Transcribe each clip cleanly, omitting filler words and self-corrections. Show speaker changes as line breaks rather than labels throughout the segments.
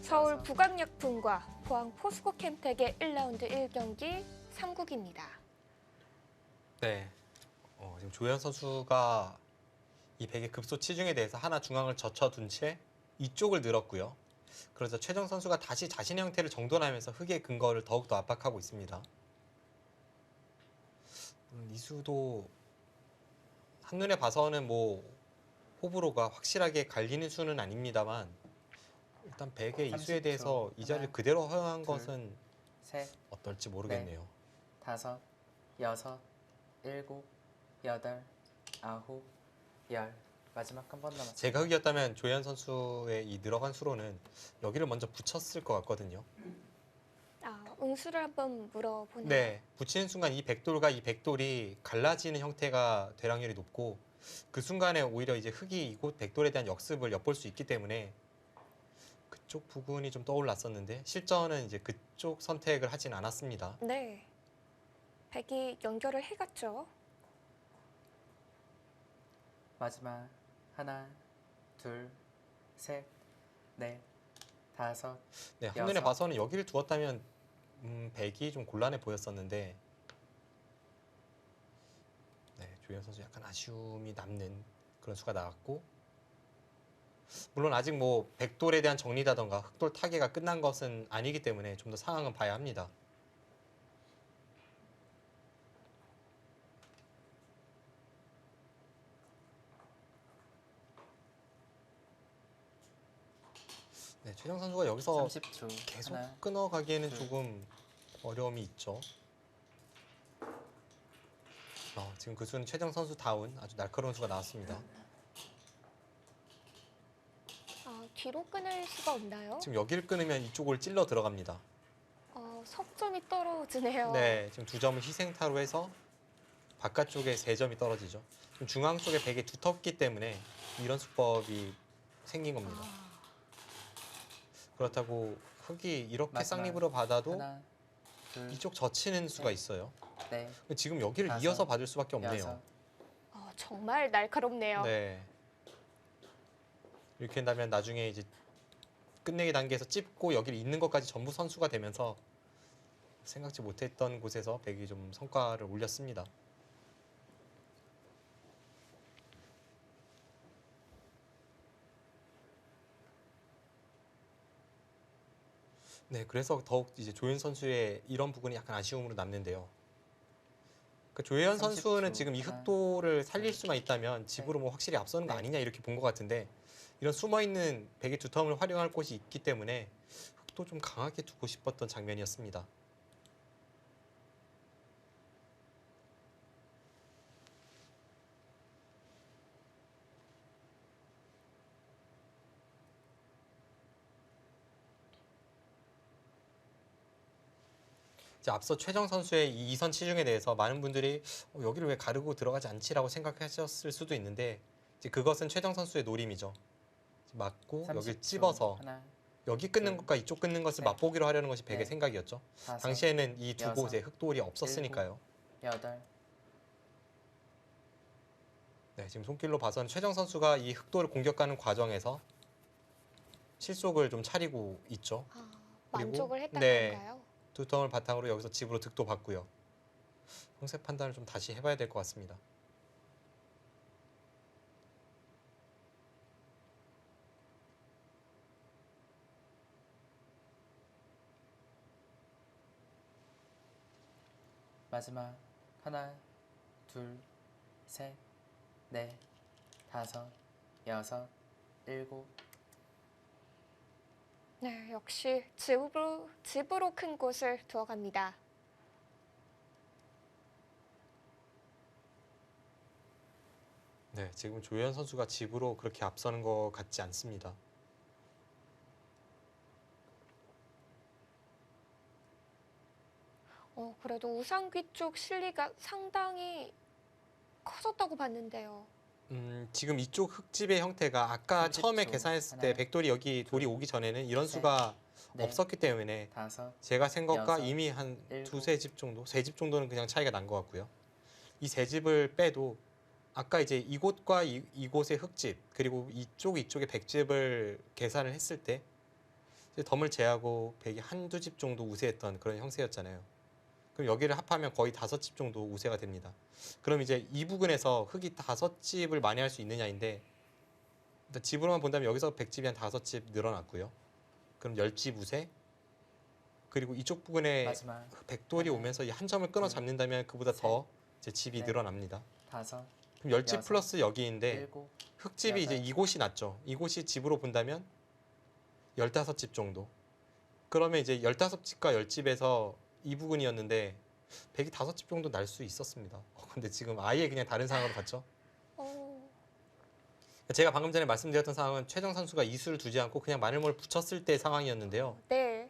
서울 북악약품과 포항 포스코 캠텍의 1라운드 1경기 3국입니다.
네, 지금 조현 선수가 이 백의 급소 치중에 대해서 하나 중앙을 젖혀둔 채 이쪽을 늘었고요. 그래서 최정 선수가 다시 자신의 형태를 정돈하면서 흙의 근거를 더욱더 압박하고 있습니다. 이수도 한눈에 봐서는 뭐 호불호가 확실하게 갈리는 수는 아닙니다만 일단 백의 이수에
30초.
대해서 이 자리를
하나,
그대로 허용한
둘,
것은
셋,
어떨지 모르겠네요.
다섯, 여섯, 일곱, 여덟, 아홉, 열. 마지막 한 번 남았습니다.
제가 흙이었다면 조현 선수의 이 늘어간 수로는 여기를 먼저 붙였을 것 같거든요.
운수를 한번 물어보네요.
네, 붙이는 순간 이 백돌과 이 백돌이 갈라지는 형태가 될 확률이 높고 그 순간에 오히려 이제 흙이 이곳 백돌에 대한 역습을 엿볼 수 있기 때문에 그쪽 부분이 좀 떠올랐었는데 실전은 이제 그쪽 선택을 하진 않았습니다.
네. 백이 연결을 해갔죠.
마지막 하나, 둘, 셋, 넷, 다섯.
네, 한눈에
여섯.
봐서는 여기를 두었다면 백이 좀 곤란해 보였었는데 네, 조현 선수 약간 아쉬움이 남는 그런 수가 나왔고 물론 아직 뭐 백돌에 대한 정리라던가 흑돌 타개가 끝난 것은 아니기 때문에 좀 더 상황은 봐야 합니다. 네, 최정 선수가 여기서
30초.
계속
하나,
끊어가기에는
둘.
조금 어려움이 있죠. 지금 그 수는 최정 선수다운 아주 날카로운 수가 나왔습니다.
뒤로 끊을 수가 없나요?
지금 여기를 끊으면 이쪽을 찔러 들어갑니다.
석점이 떨어지네요.
네, 지금 두 점을 희생타로 해서 바깥쪽에 세 점이 떨어지죠. 지금 중앙 쪽에 백이 두텁기 때문에 이런 수법이 생긴 겁니다. 그렇다고 흙이 이렇게
마지막
쌍립으로 받아도
하나, 둘,
이쪽 젖히는 수가
셋.
있어요.
넷,
지금 여기를
다섯,
이어서 받을 수밖에 없네요.
여섯.
정말 날카롭네요.
네. 이렇게 한다면 나중에 이제 끝내기 단계에서 찝고 여기를 잇는 것까지 전부 선수가 되면서 생각지 못했던 곳에서 백이 좀 성과를 올렸습니다. 네, 그래서 더욱 이제 조현 선수의 이런 부분이 약간 아쉬움으로 남는데요. 조현
30초.
선수는 지금 이
하나,
흑도를 살릴
둘,
수만 있다면 집으로 뭐 확실히 앞서는 거
넷.
아니냐 이렇게 본 것 같은데 이런 숨어있는 백의 두텀을 활용할 곳이 있기 때문에 흑도 좀 강하게 두고 싶었던 장면이었습니다. 이제 앞서 최정 선수의 이 2선 치중에 대해서 많은 분들이 여기를 왜 가르고 들어가지 않지라고 생각하셨을 수도 있는데 이제 그것은 최정 선수의 노림이죠. 맞고
30초.
여기 찝어서
하나,
여기 끊는
둘,
것과 이쪽 끊는 것을
셋,
맛보기로 하려는 것이 백의
넷,
생각이었죠.
다섯,
당시에는 이 두
여섯,
곳에 흑돌이 없었으니까요.
여덟.
네, 지금 손길로 봐서는 최정 선수가 이 흑돌을 공격하는 과정에서 실속을 좀 차리고 있죠.
만족을 했던
네.
건가요?
두텀을 바탕으로 여기서 집으로 득도 받고요. 형세 판단을 좀 다시 해봐야 될 것 같습니다.
마지막 하나, 둘, 셋, 넷, 다섯, 여섯, 일곱.
네, 역시 집으로 큰 곳을 두어갑니다.
네, 지금 조현 선수가 집으로 그렇게 앞서는 것 같지 않습니다.
그래도 우상귀 쪽 실리가 상당히 커졌다고 봤는데요.
지금 이쪽 흙집의 형태가 아까
30초.
처음에 계산했을 때
하나,
백돌이 여기 돌이 오기 전에는 이런
셋,
수가
넷,
없었기 때문에
다섯,
제가 센 것과
여섯,
이미 한
일곱.
두세 집 정도, 세 집 정도는 그냥 차이가 난 것 같고요. 이 세 집을 빼도 아까 이제 이곳과 이곳의 흙집 그리고 이쪽의 백집을 계산을 했을 때 이제 덤을 제하고 백이 한두 집 정도 우세했던 그런 형세였잖아요. 그럼 여기를 합하면 거의 5집 정도 우세가 됩니다. 그럼 이제 이 부근에서 흑이 5집을 만회할 수 있느냐인데, 일단 집으로만 본다면 여기서 백집이 한 5집 늘어났고요. 그럼 10집 우세. 그리고 이쪽 부근에
마지막
백돌이
하나,
오면서 이 한 점을 끊어 잡는다면 그보다
셋,
더 이제 집이
넷,
늘어납니다.
5,
그럼 10집
여섯,
플러스 여기인데
7,
흑집이 이제
여덟.
이곳이 낮죠. 이곳이 집으로 본다면 15집 정도. 그러면 이제 15집과 10집에서 이 부근이었는데 백이 5집 정도 날 수 있었습니다. 근데 지금 아예 그냥 다른 상황으로 갔죠.
어,
제가 방금 전에 말씀드렸던 상황은 최정 선수가 이수를 두지 않고 그냥 마늘모를 붙였을 때 상황이었는데요.
네.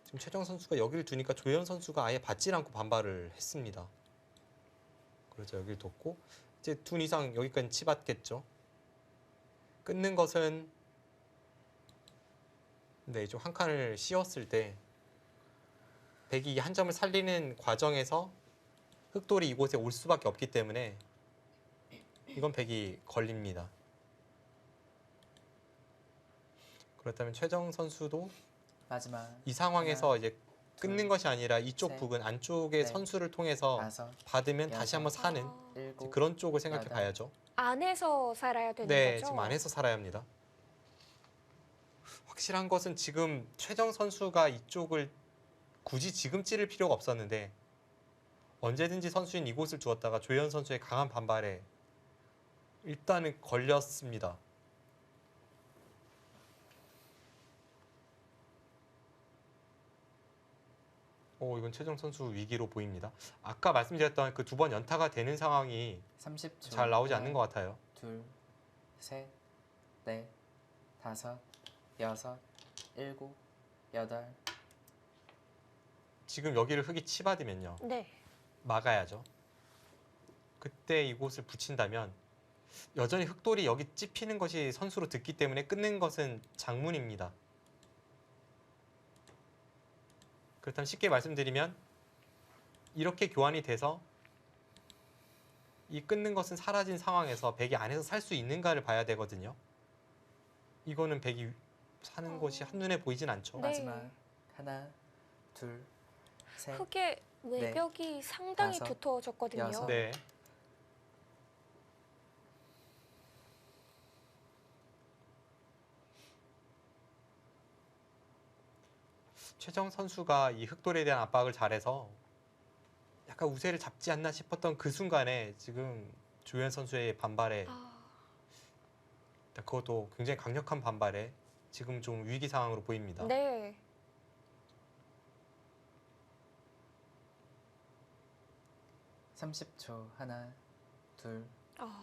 지금 최정 선수가 여기를 두니까 조현 선수가 아예 받질 않고 반발을 했습니다. 그래서 여기를 뒀고 이제 둔 이상 여기까지 치받겠죠. 끊는 것은 네, 좀 한 칸을 씌웠을 때 백이 이 한 점을 살리는 과정에서 흑돌이 이곳에 올 수밖에 없기 때문에 이건 백이 걸립니다. 그렇다면 최정 선수도
마지막
이 상황에서
하나,
이제 끊는
둘,
것이 아니라 이쪽
셋,
부근 안쪽의
넷,
선수를 통해서
5,
받으면 다시 한번
여섯,
사는
아,
7,
그런 쪽을 생각해
여덟.
봐야죠.
안에서 살아야 되는
네,
거죠?
지금 안에서 살아야 합니다. 확실한 것은 지금 최정 선수가 이쪽을 굳이 지금 찌를 필요가 없었는데 언제든지 선수인 이곳을 두었다가 조현 선수의 강한 반발에 일단은 걸렸습니다. 이건 최정 선수 위기로 보입니다. 아까 말씀드렸던 그 2번 연타가 되는 상황이
30초.
잘 나오지 않는 것 같아요.
둘, 셋, 넷, 5, 6, 7, 8.
지금 여기를 흑이 치받으면요.
네.
막아야죠. 그때 이곳을 붙인다면 여전히 흑돌이 여기 찝히는 것이 선수로 듣기 때문에 끊는 것은 장문입니다. 그렇다면 쉽게 말씀드리면 이렇게 교환이 돼서 이 끊는 것은 사라진 상황에서 백이 안에서 살 수 있는가를 봐야 되거든요. 이거는 백이 사는 것이 한눈에 보이진 않죠.
네.
마지막 하나, 둘, 셋,
흑의 외벽이 상당히
다섯,
두터워졌거든요.
여섯.
네. 최정 선수가 이 흑돌에 대한 압박을 잘해서 약간 우세를 잡지 않나 싶었던 그 순간에 지금 조현 선수의 반발에
아,
그것도 굉장히 강력한 반발에 지금 좀 위기 상황으로 보입니다.
네.
삼십 초. 하나, 둘,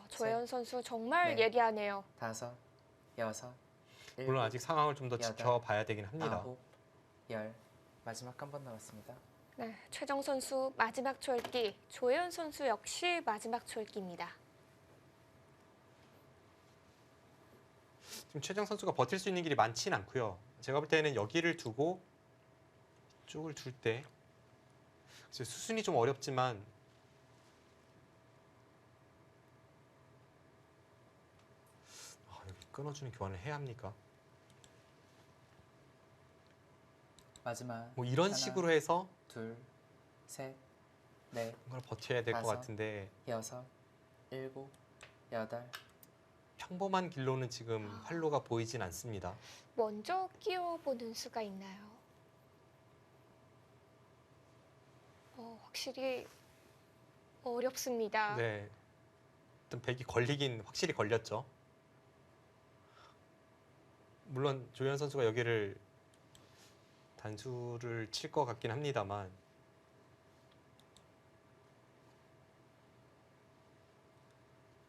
조현 선수 정말
네.
예리하네요.
5, 6,
물론 아직 상황을 좀 더
여덟,
지켜봐야 되긴 합니다.
9, 10. 마지막 한 번 남았습니다.
네, 최정 선수 마지막 초읽기, 조현 선수 역시 마지막 초읽기입니다.
지금 최정 선수가 버틸 수 있는 길이 많지는 않고요. 제가 볼 때는 여기를 두고 이쪽을 둘 때 수순이 좀 어렵지만 여기 끊어주는 교환을 해야 합니까?
마지막
뭐 이런
하나,
식으로 해서
둘, 셋, 넷,
이걸 버텨야 될 것
다섯.
같은데
6, 7, 8.
평범한 길로는 지금 활로가 보이진 않습니다.
먼저 끼워보는 수가 있나요? 확실히 어렵습니다.
네, 일단 백이 걸리긴 확실히 걸렸죠. 물론 조현 선수가 여기를 단수를 칠 것 같긴 합니다만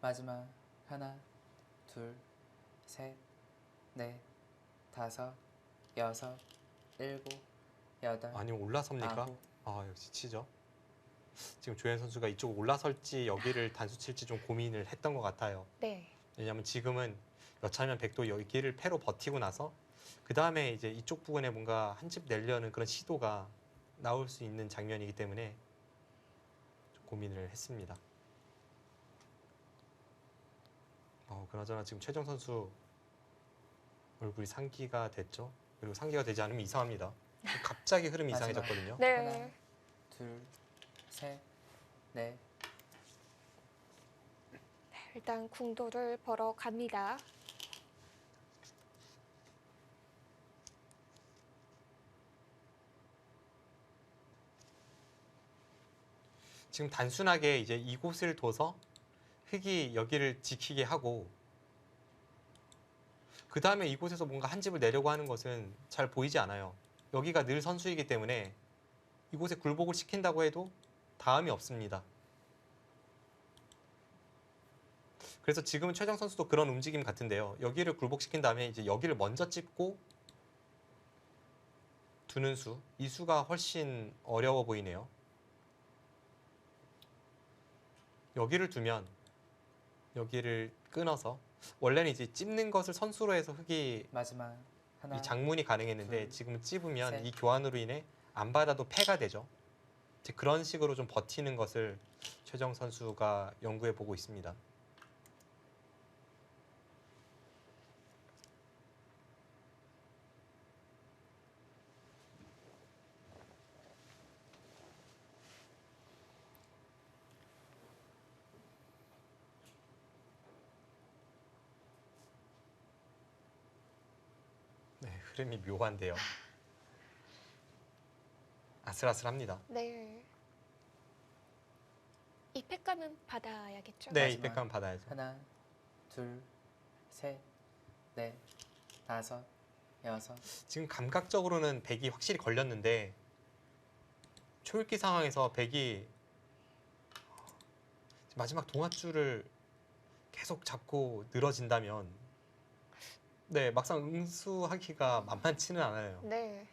마지막 하나, 둘, 셋, 넷, 5, 6, 7, 8.
아니면 올라섭니까?
9.
역시 치죠. 지금 조현 선수가 이쪽 올라설지 여기를 단수 칠지 좀 고민을 했던 것 같아요.
네.
왜냐하면 지금은 여차하면 백도 여기를 패로 버티고 나서 그 다음에 이제 이쪽 부분에 뭔가 한 집 내려는 그런 시도가 나올 수 있는 장면이기 때문에 좀 고민을 했습니다. 그나저나 지금 최정 선수 얼굴이 상기가 됐죠. 그리고 상기가 되지 않으면 이상합니다. 갑자기 흐름이
마지막.
이상해졌거든요.
네.
하나, 둘, 셋, 넷.
일단 궁도를 벌어 갑니다.
지금 단순하게 이제 이곳을 둬서 흑이 여기를 지키게 하고 그 다음에 이곳에서 뭔가 한 집을 내려고 하는 것은 잘 보이지 않아요. 여기가 늘 선수이기 때문에 이곳에 굴복을 시킨다고 해도 다음이 없습니다. 그래서 지금은 최정 선수도 그런 움직임 같은데요. 여기를 굴복시킨 다음에 이제 여기를 먼저 찝고 두는 수, 이 수가 훨씬 어려워 보이네요. 여기를 두면 여기를 끊어서 원래는 이제 찝는 것을 선수로 해서 흑이
마지막. 하나,
이 장문이 가능했는데
둘,
지금은 찝으면
셋.
이 교환으로 인해 안 받아도 패가 되죠. 이제 그런 식으로 좀 버티는 것을 최정 선수가 연구해 보고 있습니다. 네, 흐름이 묘한데요. 아슬아슬합니다.
네. 이 팩감은 받아야겠죠?
네,
마지막.
이 백감 받아야죠.
하나, 둘, 셋, 넷, 다섯, 여섯.
지금 감각적으로는 백이 확실히 걸렸는데 초읽기 상황에서 백이 마지막 동아줄을 계속 잡고 늘어진다면 네, 막상 응수하기가 만만치는 않아요.
네.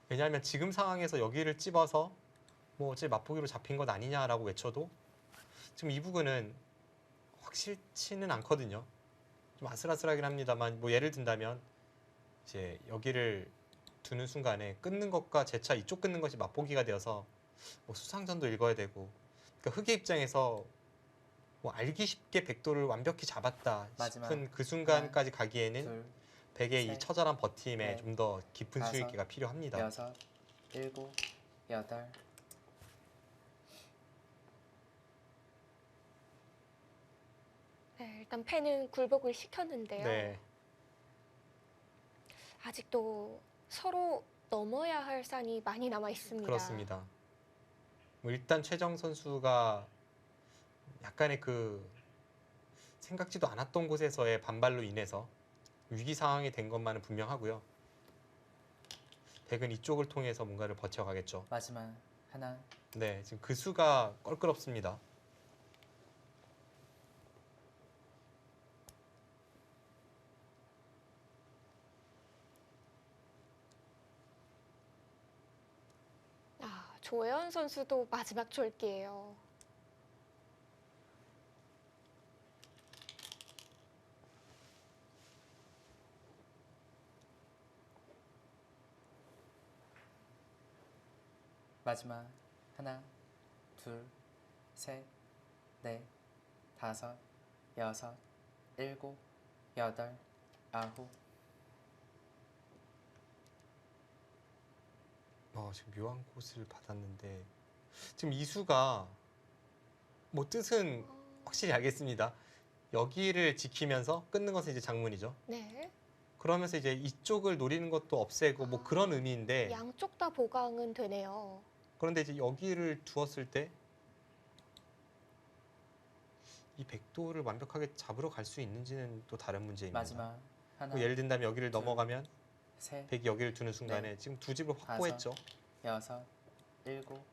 왜냐하면 지금 상황에서 여기를 찝어서 뭐 어째 맛보기로 잡힌 것 아니냐라고 외쳐도 지금 이 부분은 확실치는 않거든요. 좀 아슬아슬하긴 합니다만 뭐 예를 든다면 이제 여기를 두는 순간에 끊는 것과 재차 이쪽 끊는 것이 맛보기가 되어서 뭐 수상전도 읽어야 되고 그러니까 흑의 입장에서 뭐 알기 쉽게 백도를 완벽히 잡았다
마지막.
싶은 그 순간까지 가기에는
둘,
백의 이
셋,
처절한 버팀에
넷,
좀 더 깊은
다섯,
수익기가 필요합니다.
여섯, 일곱, 여덟.
네, 일단 펜은 굴복을 시켰는데요.
네,
아직도 서로 넘어야 할 산이 많이 남아 있습니다.
그렇습니다. 뭐 일단 최정 선수가 약간의 그 생각지도 않았던 곳에서의 반발로 인해서 위기 상황이 된 것만은 분명하고요. 백은 이쪽을 통해서 뭔가를 버텨가겠죠.
마지막. 하나,
네, 지금 그 수가 껄끄럽습니다.
아, 조혜연 선수도 마지막 졸기예요.
마지막. 하나, 둘, 셋, 넷, 다섯, 여섯, 일곱, 여덟, 아홉.
지금 묘한 곳을 받았는데 지금 이 수가 뭐 뜻은 확실히 알겠습니다. 여기를 지키면서 끊는 것은 이제 장문이죠.
네.
그러면서 이제 이쪽을 노리는 것도 없애고 뭐 그런 의미인데
양쪽 다 보강은 되네요.
그런데 이제 여기를 두었을 때 이 백도를 완벽하게 잡으러 갈 수 있는지는 또 다른 문제입니다.
마지막. 하나,
뭐 예를 든다면 여기를
둘,
넘어가면
셋,
백이 여기를 두는 순간에 지금 두 집을 확보했죠.
여섯, 일곱.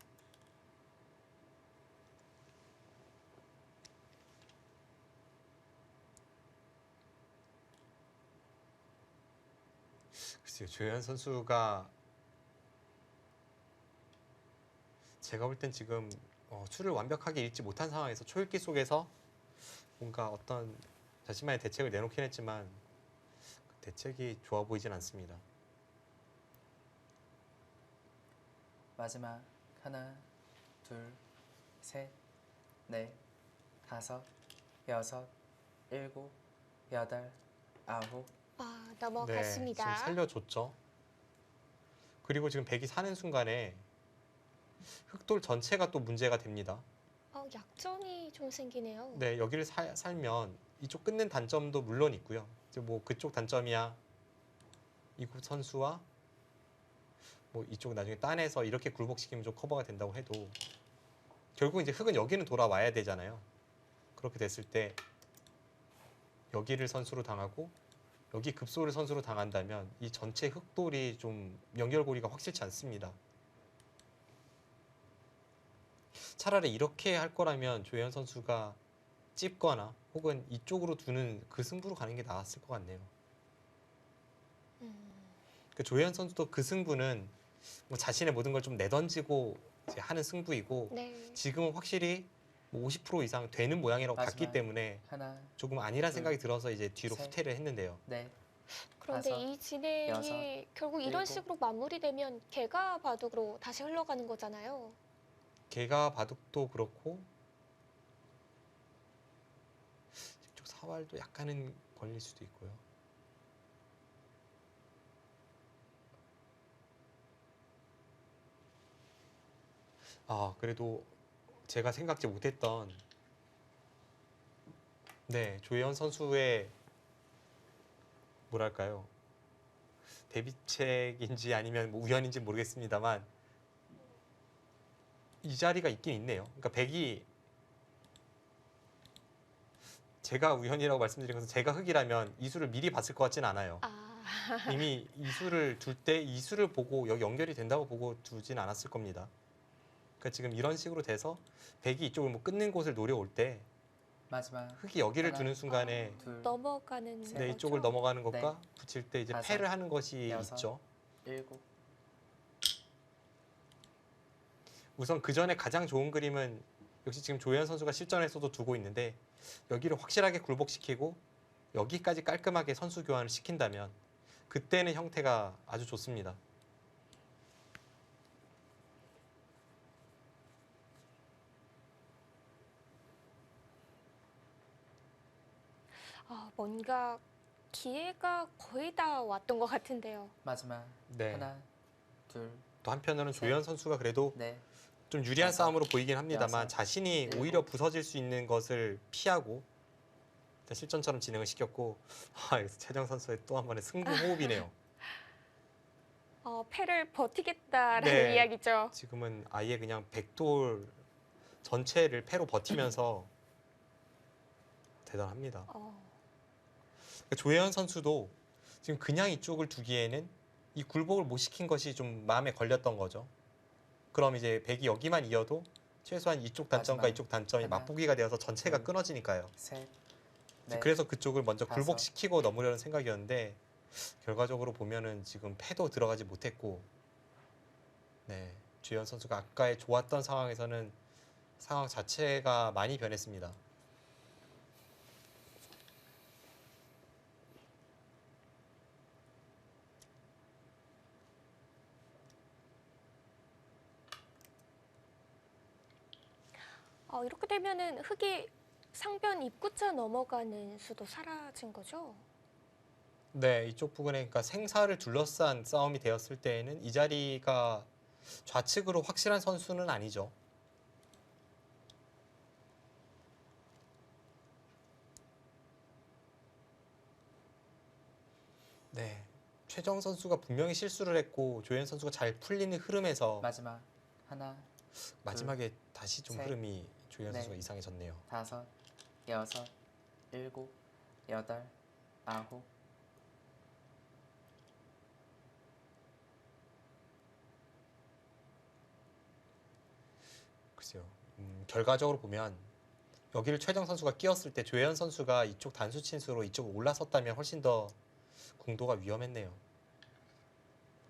글쎄요, 조현 선수가 제가 볼 땐 지금 수를 완벽하게 읽지 못한 상황에서 초읽기 속에서 뭔가 어떤 자신만의 대책을 내놓긴 했지만 그 대책이 좋아 보이진 않습니다.
마지막. 하나, 둘, 셋, 넷, 다섯, 여섯, 일곱, 여덟, 아홉,
아,
네, 지금
넘어갔습니다.
살려줬죠. 그리고 지금 백이 사는 순간에 흑돌 전체가 또 문제가 됩니다.
약점이 좀 생기네요.
네, 여기를 살면 이쪽 끊는 단점도 물론 있고요. 이제 뭐 그쪽 단점이야 이곳 선수와 뭐 이쪽 나중에 딴에서 이렇게 굴복시키면 좀 커버가 된다고 해도 결국 이제 흑은 여기는 돌아와야 되잖아요. 그렇게 됐을 때 여기를 선수로 당하고 여기 급소를 선수로 당한다면 이 전체 흑돌이 좀 연결고리가 확실치 않습니다. 차라리 이렇게 할 거라면 조현 선수가 찝거나 혹은 이쪽으로 두는 그 승부로 가는 게 나았을 것 같네요.
음,
그 조현 선수도 그 승부는 뭐 자신의 모든 걸 좀 내던지고 이제 하는 승부이고
네.
지금은 확실히 뭐 50% 이상 되는 모양이라고 봤기
마지막.
때문에
하나,
조금 아니란
둘,
생각이 들어서 이제 뒤로
셋.
후퇴를 했는데요.
넷,
그런데
다섯,
이 진행이
여섯,
결국 이런
일곱.
식으로 마무리되면 개가 바둑으로 다시 흘러가는 거잖아요.
개가 바둑도 그렇고 이쪽 사활도 약간은 걸릴 수도 있고요. 아, 그래도 제가 생각지 못했던 네, 조혜연 선수의 뭐랄까요? 대비책인지 아니면 뭐 우연인지 모르겠습니다만 이 자리가 있긴 있네요. 그러니까 백이 제가 우연이라고 말씀드린 것은 제가 흑이라면 이 수를 미리 봤을 것 같진 않아요.
아,
이미 이 수를 둘 때 이 수를 보고 여기 연결이 된다고 보고 두진 않았을 겁니다. 그러니까 지금 이런 식으로 돼서 백이 이쪽을 뭐 끊는 곳을 노려올 때
마지막.
흑이 여기를
하나,
두는 순간에
둘,
넘어가는
셋.
네,
거죠?
이쪽을 넘어가는 것과 붙일 때 이제
다섯,
패를 하는 것이
여섯.
있죠.
일곱,
우선 그 전에 가장 좋은 그림은 역시 지금 조현 선수가 실전에서도 두고 있는데 여기를 확실하게 굴복시키고 여기까지 깔끔하게 선수 교환을 시킨다면 그때는 형태가 아주 좋습니다.
뭔가 기회가 거의 다 왔던 것 같은데요.
마지막.
네.
하나, 둘,
또 한편으로는
셋.
조현 선수가 그래도
넷,
좀 유리한
다섯,
싸움으로 보이긴 합니다만
여섯,
자신이
일곱.
오히려 부서질 수 있는 것을 피하고 일단 실전처럼 진행을 시켰고 여기서 최정 선수의 또 한 번의 승부 호흡이네요.
패를 버티겠다라는
네.
이야기죠.
지금은 아예 그냥 백돌 전체를 패로 버티면서 대단합니다. 조혜연 선수도 지금 그냥 이쪽을 두기에는 이 굴복을 못 시킨 것이 좀 마음에 걸렸던 거죠. 그럼 이제 백이 여기만 이어도 최소한 이쪽 단점과
마지막.
이쪽 단점이
하나,
맞붙기가 되어서 전체가
둘,
끊어지니까요.
셋, 넷,
그래서 그쪽을 먼저
다섯.
굴복시키고 넘으려는 생각이었는데 결과적으로 보면은 지금 패도 들어가지 못했고 네, 주현 선수가 아까의 좋았던 상황에서는 상황 자체가 많이 변했습니다.
이렇게 되면은 흑이 상변 입구자 넘어가는 수도 사라진 거죠?
네, 이쪽 부분에 그러니까 생사를 둘러싼 싸움이 되었을 때에는 이 자리가 좌측으로 확실한 선수는 아니죠. 네, 최정 선수가 분명히 실수를 했고 조현 선수가 잘 풀리는 흐름에서
마지막. 하나,
마지막에 다시 좀
셋,
흐름이 조현
넷.
선수가 이상해졌네요.
다섯, 여섯, 일곱, 여덟, 아홉.
글쎄요. 결과적으로 보면 여기를 최정 선수가 끼었을 때 조현 선수가 이쪽 단수 친수로 이쪽으로 올라섰다면 훨씬 더 궁도가 위험했네요.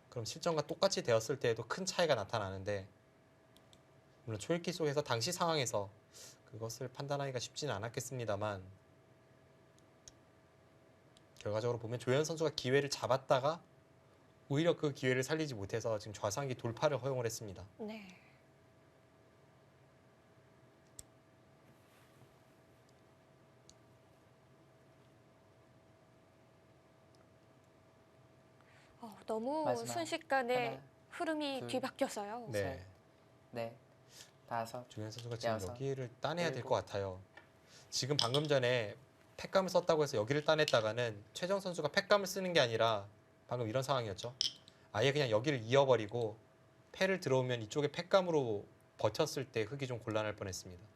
그럼 실전과 똑같이 되었을 때에도 큰 차이가 나타나는데 물론 초읽기 속에서 당시 상황에서 그것을 판단하기가 쉽지는 않았겠습니다만 결과적으로 보면 조현 선수가 기회를 잡았다가 오히려 그 기회를 살리지 못해서 지금 좌상기 돌파를 허용을 했습니다.
네. 너무
마지막.
순식간에
하나,
흐름이
둘,
뒤바뀌어서요.
네.
셋, 넷, 다섯,
조현 선수가 지금
여섯,
여기를 따내야 될
일곱.
것 같아요. 지금 방금 전에 팩감을 썼다고 해서 여기를 따냈다가는 최정 선수가 팩감을 쓰는 게 아니라 방금 이런 상황이었죠. 아예 그냥 여기를 이어버리고 패를 들어오면 이쪽에 팩감으로 버텼을 때 흙이 좀 곤란할 뻔했습니다.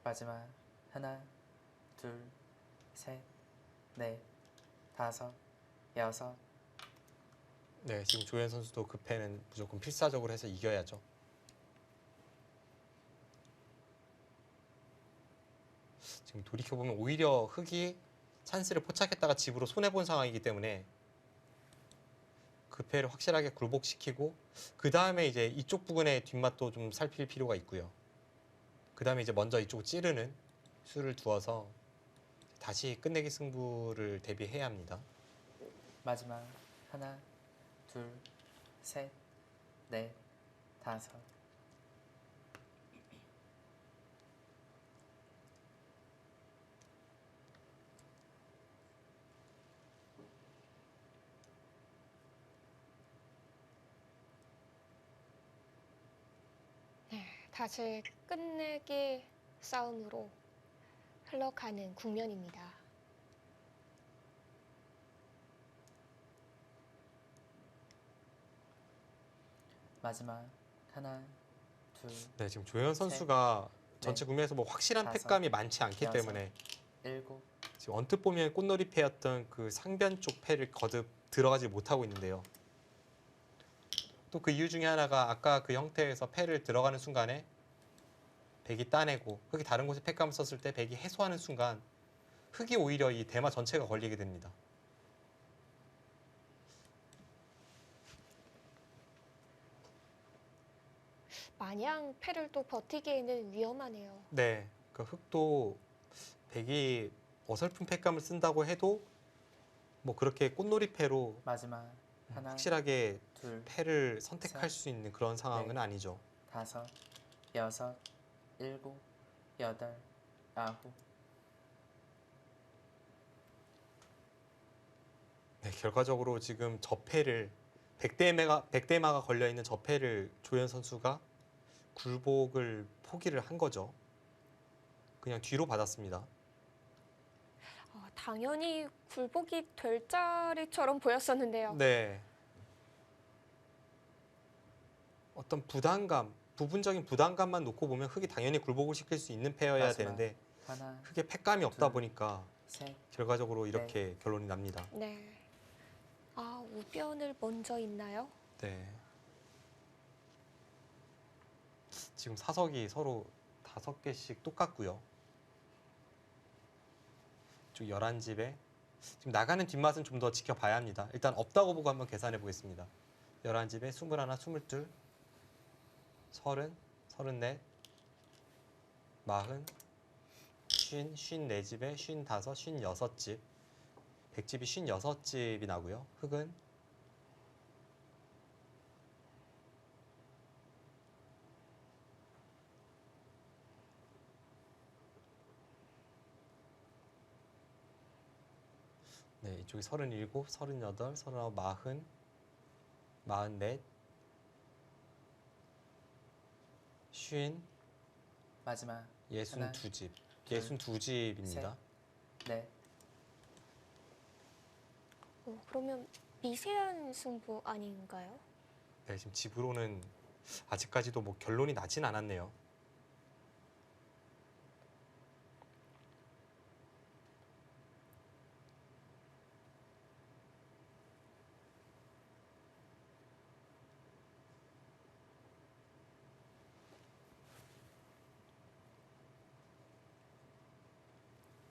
마지막. 하나, 둘, 셋, 넷, 다섯, 여섯.
네, 지금 조현 선수도 그 패는 무조건 필사적으로 해서 이겨야죠. 지금 돌이켜보면 오히려 흙이 찬스를 포착했다가 집으로 손해본 상황이기 때문에 그 패를 확실하게 굴복시키고 그 다음에 이제 이쪽 부분의 뒷맛도 좀 살필 필요가 있고요. 그 다음에 이제 먼저 이쪽 찌르는 수를 두어서 다시 끝내기 승부를 대비해야 합니다.
마지막. 하나, 둘, 셋, 넷, 다섯.
다시 끝내기 싸움으로 흘러가는 국면입니다.
마지막. 하나, 둘,
네, 지금 조현 선수가 전체 국면에서 뭐 확실한
다섯,
팩감이 많지 않기
여섯.
때문에
일곱.
지금 언뜻 보면 꽃놀이 패였던 그 상변 쪽 패를 거듭 들어가지 못하고 있는데요. 또 그 이유 중에 하나가 아까 그 형태에서 패를 들어가는 순간에 백이 따내고 흙이 다른 곳에 팩감을 썼을 때 백이 해소하는 순간 흙이 오히려 이 대마 전체가 걸리게 됩니다.
마냥 패를 또 버티기에는 위험하네요.
네, 그 흙도 백이 어설픈 팩감을 쓴다고 해도 뭐 그렇게 꽃놀이 패로
마지막. 하나,
확실하게
둘,
패를 선택할
셋,
수 있는 그런 상황은
넷.
아니죠.
다섯, 여섯, 일곱, 여덟, 아홉.
네, 결과적으로 지금 저 패를 백대마가 걸려 있는 저 패를 조현 선수가 굴복을 포기를 한 거죠. 그냥 뒤로 받았습니다.
당연히 굴복이 될 자리처럼 보였었는데요.
네. 어떤 부담감, 부분적인 부담감만 놓고 보면 흙이 당연히 굴복을 시킬 수 있는 패여야
마지막.
되는데
하나,
흙에 팩감이 없다
둘.
보니까
셋,
결과적으로 이렇게 결론이 납니다.
네. 우변을 먼저 있나요?
네. 지금 사석이 서로 5개씩 똑같고요. 쭉 11집에 지금 나가는 뒷맛은 좀 더 지켜봐야 합니다. 일단 없다고 보고 한번 계산해 보겠습니다. 11집에 21, 22, 30, 34, 40, 50, 54집에 55, 56집 100집이 56집이 나고요. 흙은 네, 이쪽이 37, 38, 39, 40, 44, 50,
마지막.
62집.
둘,
62집입니다.
넷.
그러면 미세한 승부 아닌가요?
네, 지금 집으로는 아직까지도 뭐 결론이 나진 않았네요.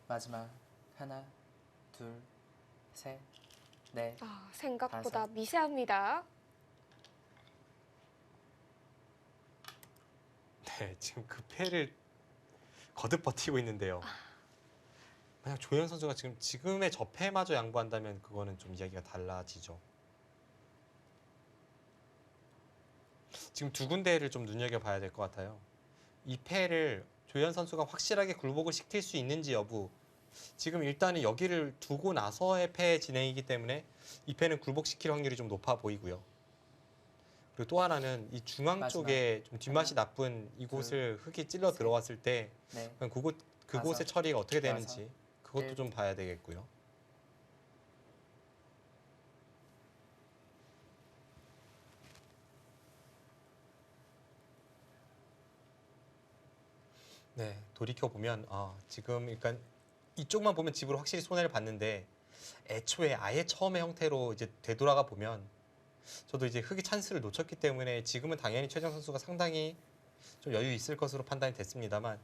마지막. 하나, 둘, 셋, 넷.
생각보다
다섯.
미세합니다.
네, 지금 그 패를 거듭 버티고 있는데요. 만약 조현 선수가 지금의 접패마저 양보한다면 그거는 좀 이야기가 달라지죠. 지금 두 군데를 좀 눈여겨봐야 될 것 같아요. 이 패를 조현 선수가 확실하게 굴복을 시킬 수 있는지 여부. 지금 일단은 여기를 두고 나서의 패 진행이기 때문에 이 패는 굴복시킬 확률이 좀 높아 보이고요. 그리고 또 하나는 이 중앙
마지막.
쪽에 좀 뒷맛이
하나,
나쁜 이곳을 흙이 찔러
셋,
들어왔을 때
네,
그곳의
다섯,
처리가 어떻게
여섯,
되는지 그것도
일곱.
좀 봐야 되겠고요. 네, 돌이켜 보면 지금 그러니까 이쪽만 보면 집으로 확실히 손해를 봤는데 애초에 아예 처음의 형태로 이제 되돌아가 보면 저도 이제 흙이 찬스를 놓쳤기 때문에 지금은 당연히 최정 선수가 상당히 좀 여유 있을 것으로 판단이 됐습니다만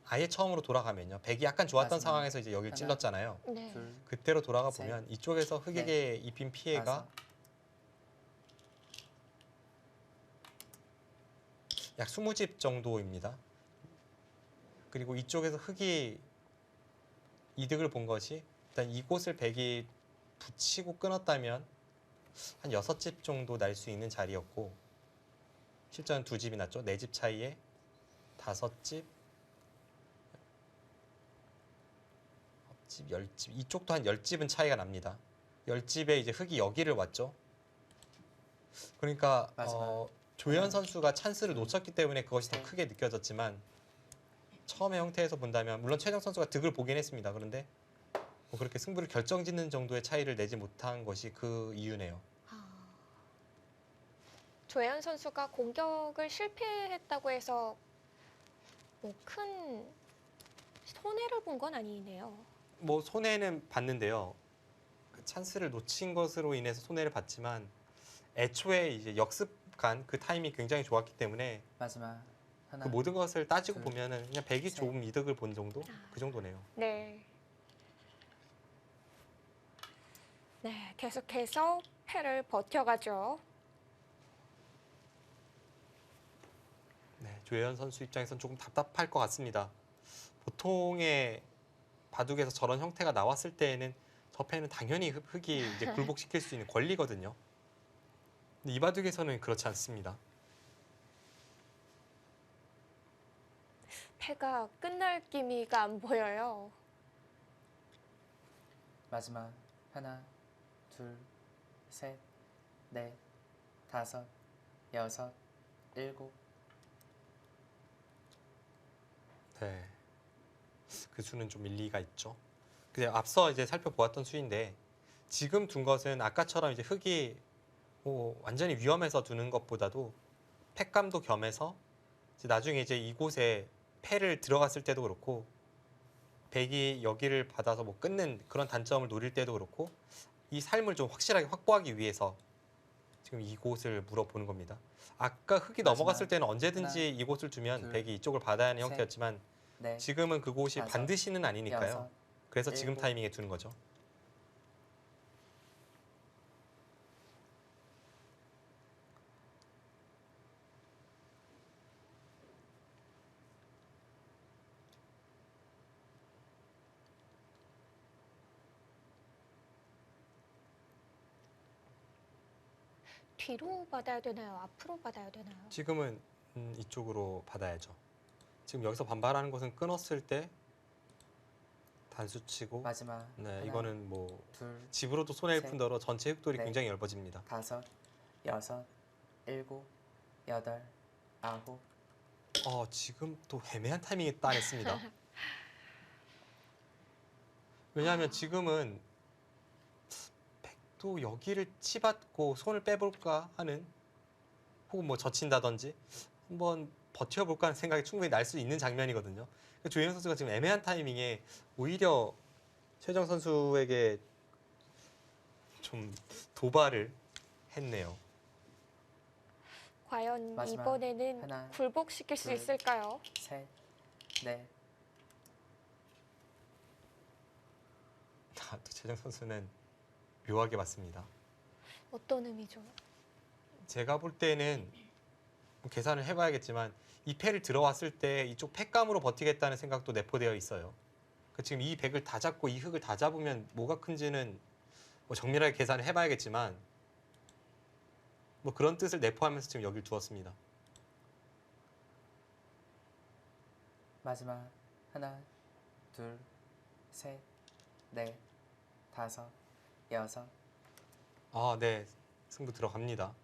아예 처음으로 돌아가면요. 백이 약간 좋았던
마지막.
상황에서 이제 여기를
하나.
찔렀잖아요.
네.
둘,
그때로 돌아가
셋,
보면 이쪽에서 흙에게 입힌 피해가
다섯,
약 20집 정도입니다. 그리고 이쪽에서 흙이 이득을 본 것이 일단 이곳을 백이 붙이고 끊었다면 한 6집 정도 날 수 있는 자리였고 실전 2집이 났죠. 4집 차이에 5집, 9집, 10집 이쪽도 한 10집은 차이가 납니다. 10집에 이제 흙이 여기를 왔죠. 그러니까
마지막.
조현
하나,
선수가 찬스를
둘,
놓쳤기 때문에 그것이 더
셋.
크게 느껴졌지만 처음의 형태에서 본다면 물론 최정 선수가 득을 보긴 했습니다. 그런데 뭐 그렇게 승부를 결정짓는 정도의 차이를 내지 못한 것이 그 이유네요.
조현 선수가 공격을 실패했다고 해서 뭐 큰 손해를 본 건 아니네요.
뭐 손해는 봤는데요. 그 찬스를 놓친 것으로 인해서 손해를 봤지만 애초에 이제 역습간 그 타이밍이 굉장히 좋았기 때문에
마지막. 하나,
그 모든 것을 따지고
둘,
보면은 그냥 백이
셋.
조금 이득을 본 정도? 그 정도네요.
네. 네, 계속해서 패를 버텨가죠.
네, 조혜연 선수 입장에선 조금 답답할 것 같습니다. 보통의 바둑에서 저런 형태가 나왔을 때에는 저 패는 당연히 흙이 이제 굴복시킬 수 있는 권리거든요. 근데 이 바둑에서는 그렇지 않습니다.
패가 끝날 기미가 안 보여요.
마지막. 하나, 둘, 셋, 넷, 다섯, 여섯, 일곱.
네, 그 수는 좀 일리가 있죠. 근데 앞서 이제 살펴보았던 수인데 지금 둔 것은 아까처럼 이제 흙이 뭐 완전히 위험해서 두는 것보다도 패감도 겸해서 이제 나중에 이제 이곳에 패를 들어갔을 때도 그렇고 백이 여기를 받아서 뭐 끊는 그런 단점을 노릴 때도 그렇고 이 삶을 좀 확실하게 확보하기 위해서 지금 이곳을 물어보는 겁니다. 아까 흙이
마지막.
넘어갔을 때는 언제든지
하나,
이곳을 두면
둘,
백이 이쪽을 받아야 하는
셋,
형태였지만
넷,
지금은 그곳이
다섯,
반드시는 아니니까요.
여섯,
그래서 지금
일곱.
타이밍에 두는 거죠.
뒤로 받아야 되나요? 앞으로 받아야 되나요?
지금은 이쪽으로 받아야죠. 지금 여기서 반발하는 것은 끊었을 때 단수치고
마지막.
네,
하나,
이거는 뭐
둘,
집으로도 손해일
셋,
뿐더러 전체 흑돌이
넷,
굉장히 얇아집니다.
다섯, 여섯, 일곱, 여덟, 아홉.
지금 또 애매한 타이밍에 따냈습니다. 왜냐하면 지금은 백도 여기를 치받고 손을 빼볼까 하는 혹은 뭐 젖힌다든지 한번 버텨볼까 하는 생각이 충분히 날 수 있는 장면이거든요. 그러니까 조혜영 선수가 지금 애매한 타이밍에 오히려 최정 선수에게 좀 도발을 했네요.
과연
마지막.
이번에는
하나,
굴복시킬 수
둘.
있을까요?
셋, 넷.
또 최정 선수는 묘하게 봤습니다.
어떤 의미죠?
제가 볼 때는 뭐 계산을 해봐야겠지만 이 패를 들어왔을 때 이쪽 패감으로 버티겠다는 생각도 내포되어 있어요. 지금 이 백을 다 잡고 이 흙을 다 잡으면 뭐가 큰지는 뭐 정밀하게 계산을 해봐야겠지만 뭐 그런 뜻을 내포하면서 지금 여길 두었습니다.
마지막 하나, 둘, 셋, 넷, 다섯, 여섯.
아, 네. 승부 들어갑니다.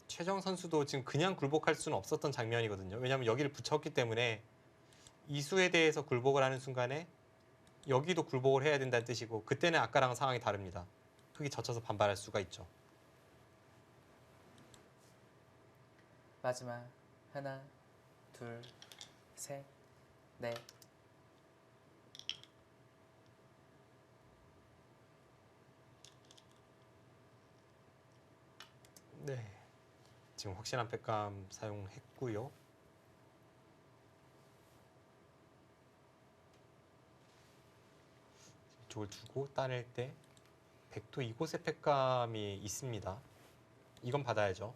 최정 선수도 지금 그냥 굴복할 수는 없었던 장면이거든요. 왜냐하면 여기를 붙였기 때문에 이수에 대해서 굴복을 하는 순간에 여기도 굴복을 해야 된다는 뜻이고 그때는 아까랑은 상황이 다릅니다. 흙이 젖혀서 반발할 수가 있죠.
마지막 하나, 둘, 셋, 넷.
네. 지금 확실한 팩감 사용했고요. 이쪽을 두고 따낼 때 백도 이곳에 팩감이 있습니다. 이건 받아야죠.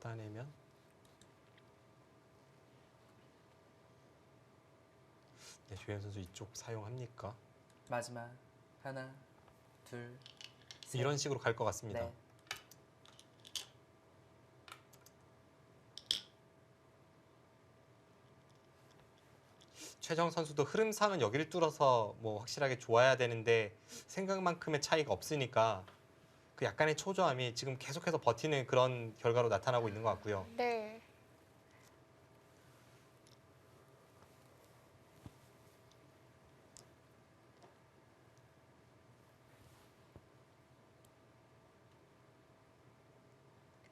따내면 네, 조현 선수 이쪽 사용합니까?
마지막 하나, 둘, 셋,
이런 식으로 갈 것 같습니다.
넷.
최정 선수도 흐름상은 여기를 뚫어서 뭐 확실하게 좋아야 되는데 생각만큼의 차이가 없으니까 그 약간의 초조함이 지금 계속해서 버티는 그런 결과로 나타나고 있는 것 같고요.
네.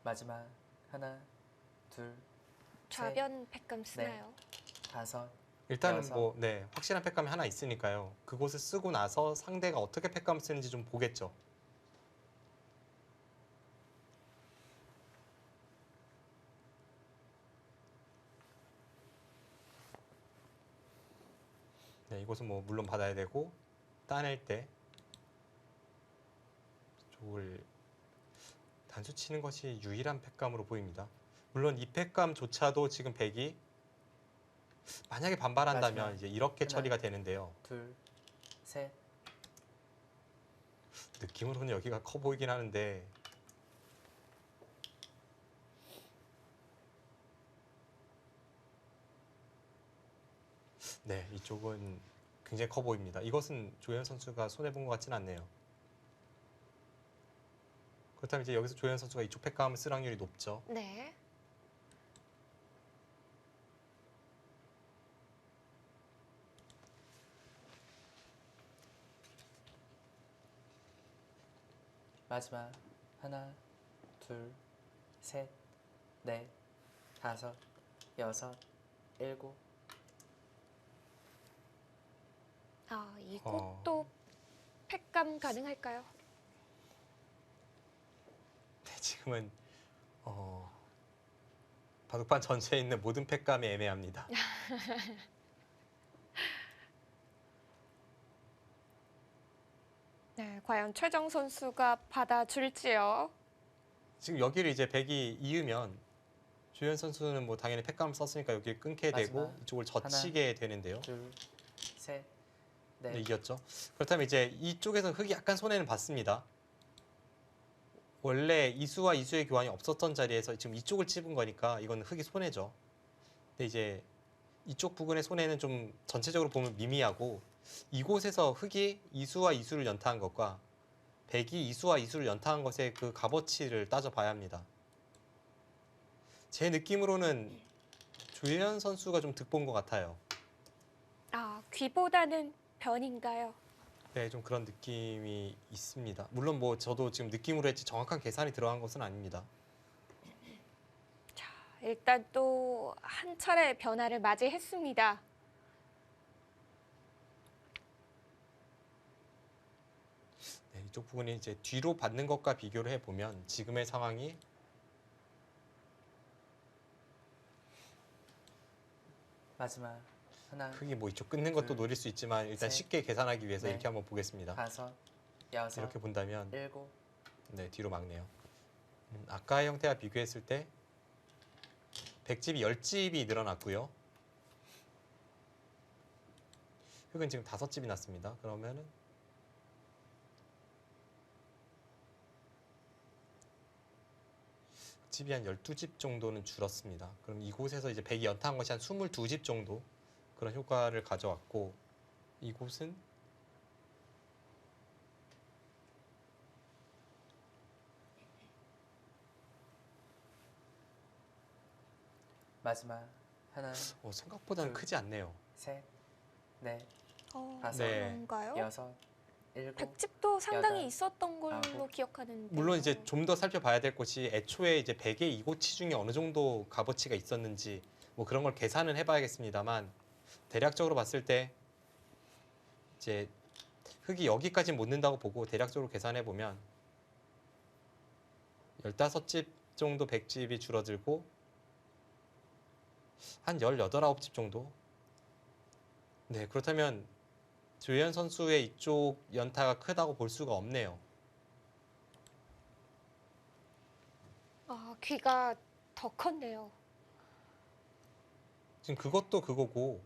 마지막 하나, 둘,
좌변 팩감 쓰나요?
다섯,
일단은
여섯.
뭐 네, 확실한 팩감이 하나 있으니까요. 그곳을 쓰고 나서 상대가 어떻게 팩감을 쓰는지 좀 보겠죠. 네, 이곳은 뭐 물론 받아야 되고 따낼 때 쪽을 단수 치는 것이 유일한 팩감으로 보입니다. 물론 이 팩감조차도 지금 백이 만약에 반발한다면
마지막.
이제 이렇게
하나.
처리가 되는데요.
둘, 셋.
느낌으로는 여기가 커 보이긴 하는데 네, 이쪽은 굉장히 커 보입니다. 이것은 조현 선수가 손해본 것 같지는 않네요. 그렇다면 이제 여기서 조현 선수가 이쪽 팩감을 쓸 확률이 높죠.
네.
마지막 하나, 둘, 셋, 넷, 다섯, 여섯, 일곱.
아, 이곳도 팩감 가능할까요?
네, 지금은 바둑판 전체에 있는 모든 팩감이 애매합니다.
네, 과연 최정 선수가 받아줄지요?
지금 여기를 이제 백이 이으면 조현 선수는 뭐 당연히 팩감을 썼으니까 여기 끊게 되고
마지막
이쪽을 젖히게 되는데요.
둘, 셋,
네,
넷.
이겼죠. 그렇다면 이제 이쪽에서 흙이 약간 손해는 봤습니다. 원래 이수와 이수의 교환이 없었던 자리에서 지금 이쪽을 찝은 거니까 이건 흙이 손해죠. 근데 이제 이쪽 부분의 손해는 좀 전체적으로 보면 미미하고 이곳에서 흙이 이수와 이수를 연타한 것과 백이 이수와 이수를 연타한 것의 그 값어치를 따져봐야 합니다. 제 느낌으로는 조현 선수가 좀 득본 것 같아요.
아, 귀보다는 변인가요?
네, 좀 그런 느낌이 있습니다. 물론 뭐 저도 지금 느낌으로 했지 정확한 계산이 들어간 것은 아닙니다.
자, 일단 또 한 차례 변화를 맞이했습니다.
네, 이쪽 부분이 이제 뒤로 받는 것과 비교를 해보면 지금의 상황이
마지막 하나,
흙이 뭐 이쪽 끊는 것도
둘,
노릴 수 있지만 일단
셋,
쉽게 계산하기 위해서
넷,
이렇게 한번 보겠습니다.
다섯, 여섯,
이렇게 본다면
일곱,
네, 뒤로 막네요. 아까의 형태와 비교했을 때 백집이 10집이 늘어났고요. 흙은 지금 5집이 났습니다. 그러면은 집이 한 12집 정도는 줄었습니다. 그럼 이곳에서 이제 백이 연타한 것이 한 22집 정도 그런 효과를 가져왔고, 이곳은
마지막 하나,
생각보다는
둘,
크지 않네요.
셋, 넷,
어,
다섯,
네.
그런가요?
여섯, 일곱,
백집도 상당히
여덟,
있었던 걸로
아홉.
기억하는데.
물론 이제 좀 더 살펴봐야 될 것이 애초에 이제 백의 이고치 중에 어느 정도 값어치가 있었는지 뭐 그런 걸 계산은 해봐야겠습니다만, 대략적으로 봤을 때 이제 흙이 여기까지 못 는다고 보고 대략적으로 계산해 보면 15집 정도 백집이 줄어들고 한 18, 19집 정도. 네, 그렇다면 조현 선수의 이쪽 연타가 크다고 볼 수가 없네요.
아, 귀가 더 컸네요.
지금 그것도 그거고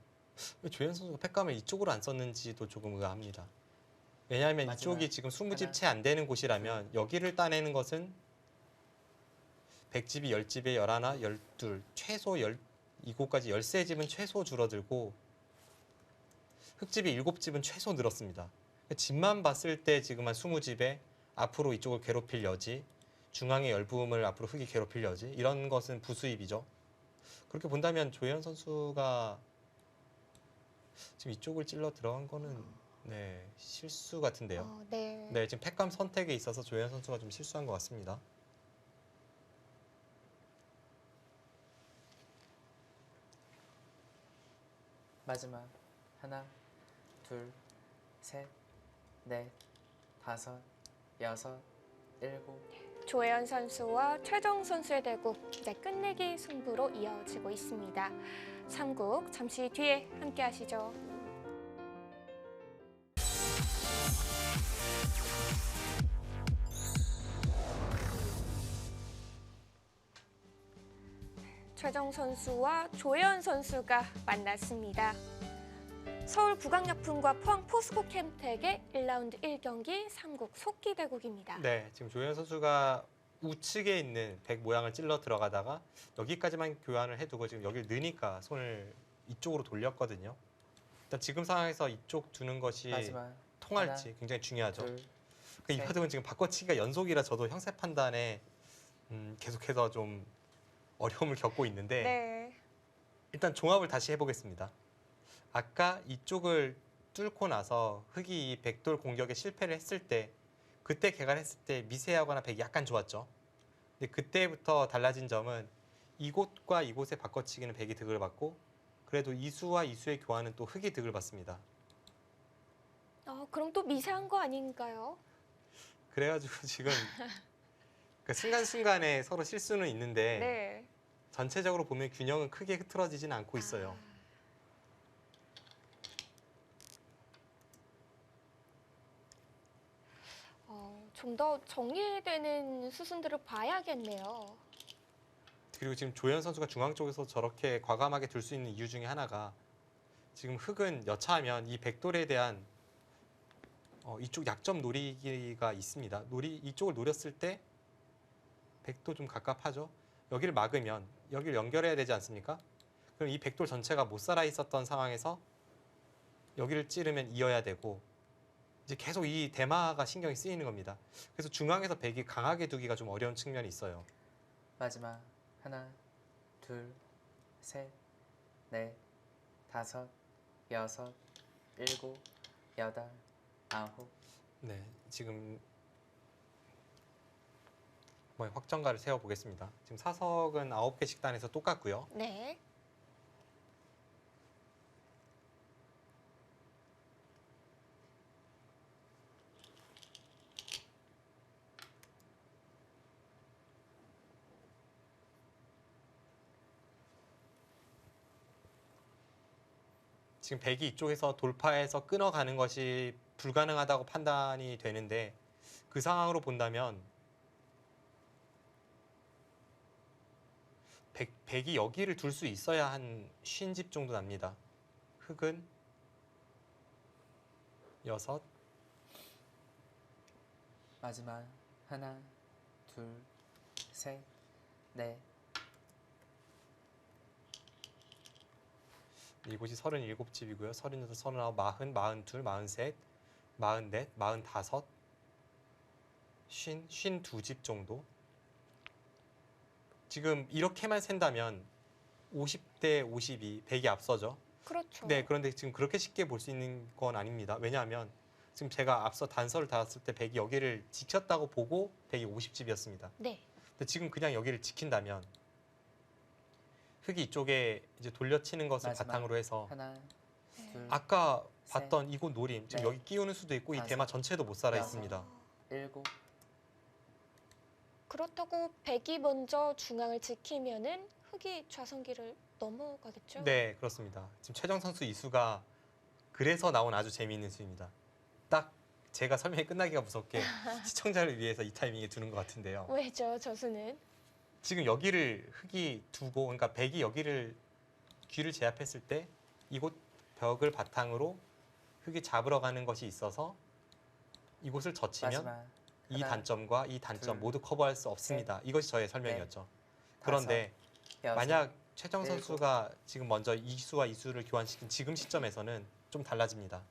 왜 조현 선수가 팩감을 이쪽으로 안 썼는지도 조금 의아합니다. 왜냐하면
마지막
이쪽이 지금 20집
하나,
채 안 되는 곳이라면 여기를 따내는 것은 100집이 10집에 11, 12, 최소 이곳까지 13집은 최소 줄어들고 흙집이 7집은 최소 늘었습니다. 집만 봤을 때 지금 한 20집에 앞으로 이쪽을 괴롭힐 여지, 중앙의 열부음을 앞으로 흙이 괴롭힐 여지, 이런 것은 부수입이죠. 그렇게 본다면 조현 선수가 지금 이쪽을 찔러 들어간 거는 네, 실수 같은데요.
네.
네, 지금 팩감 선택에 있어서 조현 선수가 좀 실수한 것 같습니다.
마지막 하나, 둘, 셋, 넷, 다섯, 여섯, 일곱.
조혜연 선수와 최정 선수의 대국 이제 끝내기 승부로 이어지고 있습니다. 3국 잠시 뒤에 함께 하시죠. 최정 선수와 조혜연 선수가 만났습니다. 서울 국악약품과 포항 포스코 캠텍의 1라운드 1경기 3국 속기 대국입니다.
네, 지금 조현 선수가 우측에 있는 백 모양을 찔러 들어가다가 여기까지만 교환을 해두고 지금 여기를 느니까 손을 이쪽으로 돌렸거든요. 일단 지금 상황에서 이쪽 두는 것이
마지막
통할지
하나,
굉장히 중요하죠.
둘,
이
셋.
바둑은 지금 바꿔치기가 연속이라 저도 형세 판단에 계속해서 좀 어려움을 겪고 있는데
네.
일단 종합을 다시 해보겠습니다. 아까 이쪽을 뚫고 나서 흙이 이 백돌 공격에 실패를 했을 때 그때 개간했을 때 미세하거나 백이 약간 좋았죠. 근데 그때부터 달라진 점은 이곳과 이곳의 바꿔치기는 백이 득을 받고 그래도 이수와 이수의 교환은 또 흙이 득을 받습니다.
그럼 또 미세한 거 아닌가요?
그래가지고 지금 그 순간순간에 서로 실수는 있는데
네.
전체적으로 보면 균형은 크게 흐트러지진 않고 있어요.
좀 더 정리되는 수순들을 봐야겠네요.
그리고 지금 조현 선수가 중앙 쪽에서 저렇게 과감하게 둘 수 있는 이유 중에 하나가 지금 흙은 여차하면 이 백돌에 대한 이쪽 약점 노리기가 있습니다. 이쪽을 노렸을 때 백도 좀 갑갑하죠. 여기를 막으면 여기를 연결해야 되지 않습니까? 그럼 이 백돌 전체가 못 살아 있었던 상황에서 여기를 찌르면 이어야 되고 이제 계속 이 대마가 신경이 쓰이는 겁니다. 그래서 중앙에서 백이 강하게 두기가 좀 어려운 측면이 있어요.
마지막 하나, 둘, 셋, 넷, 다섯, 여섯, 일곱, 여덟, 아홉.
네, 지금 확정가를 세워 보겠습니다. 지금 사석은 9개 식단에서 똑같고요.
네.
지금 백이 이쪽에서 돌파해서 끊어가는 것이 불가능하다고 판단이 되는데 그 상황으로 본다면 백이 여기를 둘 수 있어야 한 50집 정도 납니다. 흑은 6,
마지막 하나, 둘, 셋, 넷,
이곳이 37집이고요. 38, 39, 40, 42, 43, 44, 45, 52집 정도. 지금 이렇게만 센다면 50대 52, 100이 앞서죠.
그렇죠.
네, 그런데 지금 그렇게 쉽게 볼 수 있는 건 아닙니다. 왜냐하면 지금 제가 앞서 단서를 닿았을 때 100이 여기를 지켰다고 보고 100이 50집이었습니다.
네.
근데 지금 그냥 여기를 지킨다면 흑이 이쪽에 이제 돌려치는 것을
마지막.
바탕으로 해서
하나,
네.
둘,
아까
셋,
봤던 이곳 노림 지금
넷,
여기 끼우는 수도 있고 이
다섯,
대마 전체도 못 살아
여섯.
있습니다.
일곱,
그렇다고 백이 먼저 중앙을 지키면은 흑이 좌선기를 넘어가겠죠?
네, 그렇습니다. 지금 최정 선수 이 수가 그래서 나온 아주 재미있는 수입니다. 딱 제가 설명이 끝나기가 무섭게 시청자를 위해서 이 타이밍에 두는 것 같은데요.
왜죠, 저수는?
지금 여기를 흑이 두고 그러니까 백이 여기를 귀를 제압했을 때 이곳 벽을 바탕으로 흑이 잡으러 가는 것이 있어서 이곳을 젖히면
마지막
이
하나,
단점과 이 단점
둘,
모두 커버할 수 없습니다. 이것이 저의 설명이었죠. 그런데
여섯,
만약 최정
일곱.
선수가 지금 먼저 이수와 이수를 교환시킨 지금 시점에서는 좀 달라집니다.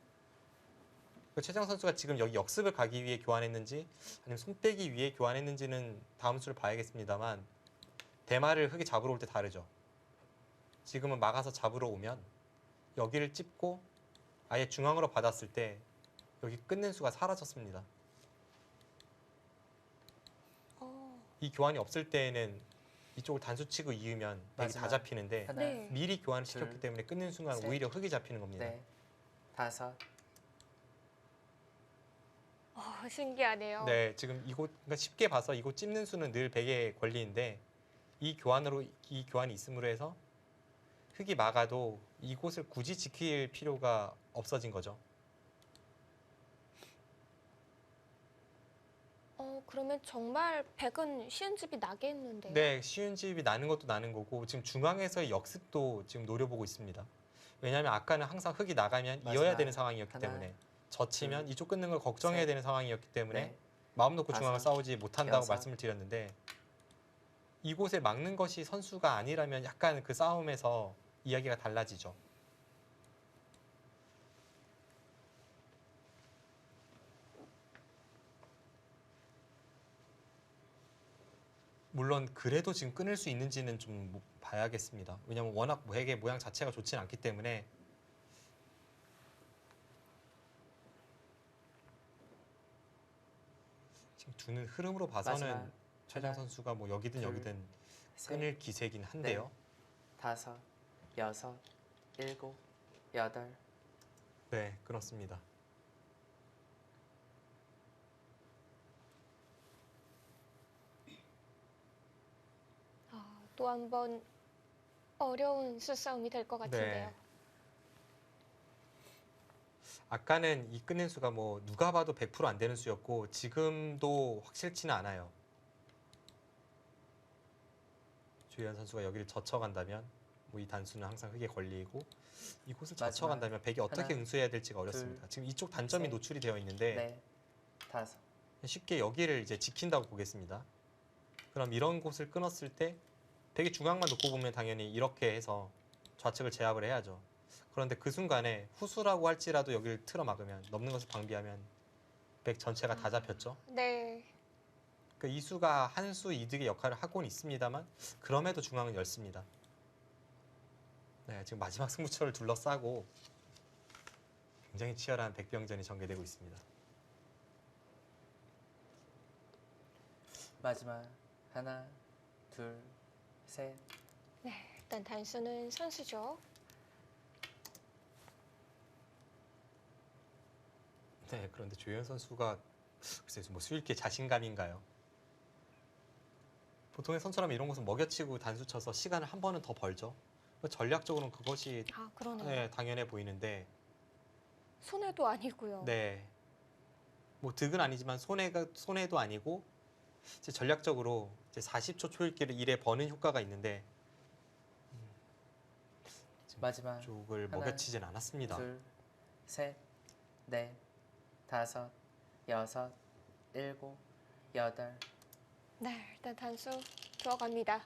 그 최정 선수가 지금 여기 역습을 가기 위해 교환했는지 아니면 손 빼기 위해 교환했는지는 다음 수를 봐야겠습니다만 대마를 흑이 잡으러 올 때 다르죠. 지금은 막아서 잡으러 오면 여기를 찝고 아예 중앙으로 받았을 때 여기 끊는 수가 사라졌습니다.
어,
이 교환이 없을 때에는 이쪽을 단수 치고 이으면 백이 다
마지막.
잡히는데
하나,
네.
미리 교환을 시켰기
둘,
때문에 끊는 순간
셋,
오히려 흑이 잡히는 겁니다.
넷, 다섯,
신기하네요.
네, 지금 이곳 그러니까 쉽게 봐서 이곳 찝는 수는 늘 백의 권리인데 이 교환이 있음으로 해서 흑이 막아도 이곳을 굳이 지킬 필요가 없어진 거죠.
그러면 정말 백은 쉬운 집이 나겠는데요?
네, 쉬운 집이 나는 것도 나는 거고 지금 중앙에서의 역습도 지금 노려보고 있습니다. 왜냐하면 아까는 항상 흑이 나가면 이어야
마지막.
되는 상황이었기
하나,
때문에 젖히면
둘,
이쪽 끊는 걸 걱정해야
셋,
되는 상황이었기 때문에
넷,
마음 놓고 중앙을
다섯,
싸우지 못한다고
여섯.
말씀을 드렸는데 이곳에 막는 것이 선수가 아니라면 약간 그 싸움에서 이야기가 달라지죠. 물론 그래도 지금 끊을 수 있는지는 좀 봐야겠습니다. 왜냐하면 워낙 백의 모양 자체가 좋지는 않기 때문에 지금 두는 흐름으로 봐서는
마지막.
최정
하나,
선수가 뭐 여기든
둘,
여기든
셋,
끊을 기세긴 한데요.
다섯, 여섯, 일곱, 여덟,
네, 그렇습니다.
또 한 번 어려운 수싸움이 될 것 같은데요.
네. 아까는 이 끊는 수가 뭐 누가 봐도 100%안 되는 수였고 지금도 확실치는 않아요. 주현 선수가 여기를 젖혀간다면 뭐 이 단수는 항상 흑에 걸리고 이곳을
마지막.
젖혀간다면 백이 어떻게
하나,
응수해야 될지가 어렵습니다. 지금 이쪽 단점이
셋,
노출이 되어 있는데
넷, 다섯,
쉽게 여기를 이제 지킨다고 보겠습니다. 그럼 이런 곳을 끊었을 때 백이 중앙만 놓고 보면 당연히 이렇게 해서 좌측을 제압을 해야죠. 그런데 그 순간에 후수라고 할지라도 여기를 틀어 막으면 넘는 것을 방비하면 백 전체가 다 잡혔죠.
네.
그 이 수가 한 수 이득의 역할을 하고는 있습니다만 그럼에도 중앙은 열습니다. 네, 지금 마지막 승부처를 둘러싸고 굉장히 치열한 백병전이 전개되고 있습니다.
마지막 하나, 둘, 셋,
일단 단수는 선수죠.
네, 그런데 조현 선수가 글쎄 뭐 수일기에 자신감인가요? 보통의 선수라면 이런 곳은 먹여치고 단수 쳐서 시간을 한 번은 더 벌죠. 전략적으로는 그것이
아, 그러네요.
네, 당연해 보이는데
손해도 아니고요.
네. 뭐 득은 아니지만 손해도 아니고 이제 전략적으로 이제 40초 초읽기를 1에 버는 효과가 있는데
마지막
쪽을
하나,
먹여치진 않았습니다.
둘, 셋, 넷, 다섯, 여섯, 일곱, 여덟.
네, 일단 단수 들어갑니다.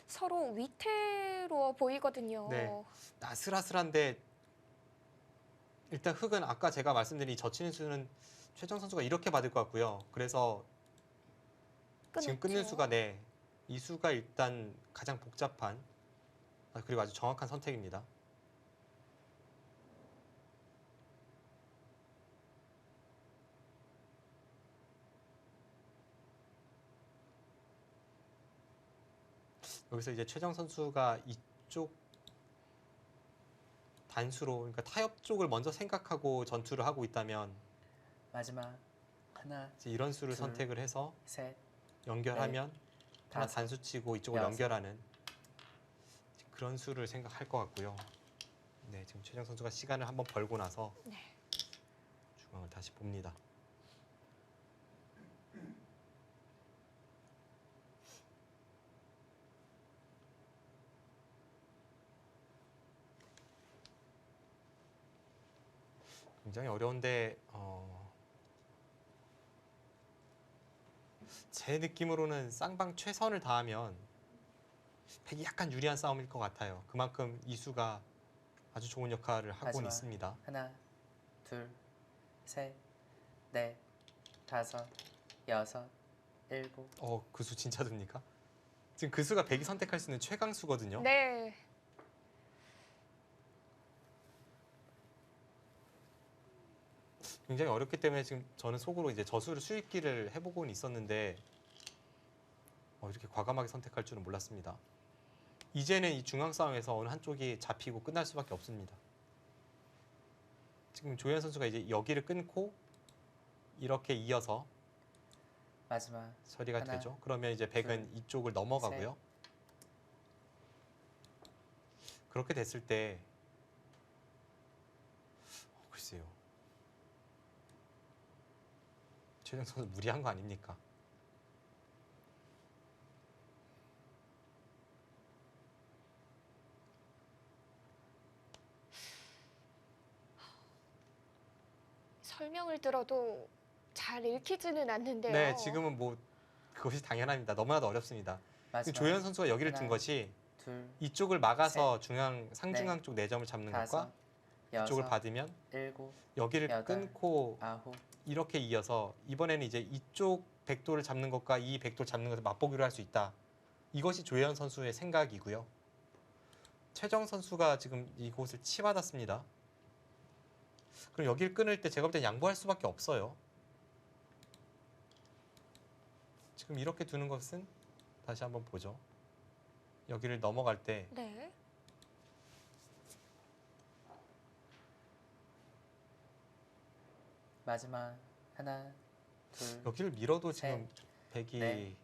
서로 위태로워 보이거든요.
네. 아슬아슬한데 일단 흑은 아까 제가 말씀드린 이 젖히는 수는 최정 선수가 이렇게 받을 것 같고요. 그래서 지금 끊는
끊었죠.
수가 네. 이 수가 일단 가장 복잡한 그리고 아주 정확한 선택입니다. 여기서 이제 최정 선수가 이쪽 단수로 그러니까 타협 쪽을 먼저 생각하고 전투를 하고 있다면
마지막 하나,
이제 이런 수를
둘,
선택을 해서
셋,
연결하면 하나
다섯,
단수 치고 이쪽을
여섯.
연결하는 그런 수를 생각할 것 같고요. 네, 지금 최정 선수가 시간을 한번 벌고 나서
네.
중앙을 다시 봅니다. 굉장히 어려운데 제 느낌으로는 쌍방 최선을 다하면 백이 약간 유리한 싸움일 것 같아요. 그만큼 이수가 아주 좋은 역할을 하고는
마지막.
있습니다.
하나, 둘, 셋, 넷, 다섯, 여섯, 일곱.
그 수 진짜 듭니까? 지금 그 수가 백이 선택할 수 있는 최강수거든요.
네.
굉장히 어렵기 때문에 지금 저는 속으로 이제 저수를 수익기를 해보고는 있었는데 이렇게 과감하게 선택할 줄은 몰랐습니다. 이제는 이 중앙 싸움에서 어느 한쪽이 잡히고 끝날 수밖에 없습니다. 지금 조현 선수가 이제 여기를 끊고 이렇게 이어서
마지막
처리가
하나,
되죠. 그러면 이제 백은 이쪽을 넘어가고요. 그렇게 됐을 때 글쎄요. 최정 선수 무리한 거 아닙니까?
설명을 들어도 잘 읽히지는 않는데요.
네, 지금은 뭐 그것이 당연합니다. 너무나도 어렵습니다.
마지막
조현 선수가 여기를 둔
하나,
것이
둘,
이쪽을 막아서 중앙 상중앙
넷,
쪽 4점을 잡는
다섯,
것과 이쪽을
여섯,
받으면
일곱,
여기를
여덟,
끊고
아홉.
이렇게 이어서 이번에는 이제 이쪽 백도를 잡는 것과 이 백도를 잡는 것을 맛보기로 할 수 있다. 이것이 조현 선수의 생각이고요. 최정 선수가 지금 이곳을 치받았습니다. 그럼 여기를 끊을 때 제가 볼 때 양보할 수밖에 없어요. 지금 이렇게 두는 것은 다시 한번 보죠. 여기를 넘어갈 때
네.
마지막 하나, 둘,
여기를 밀어도 지금
셋,
백이
넷,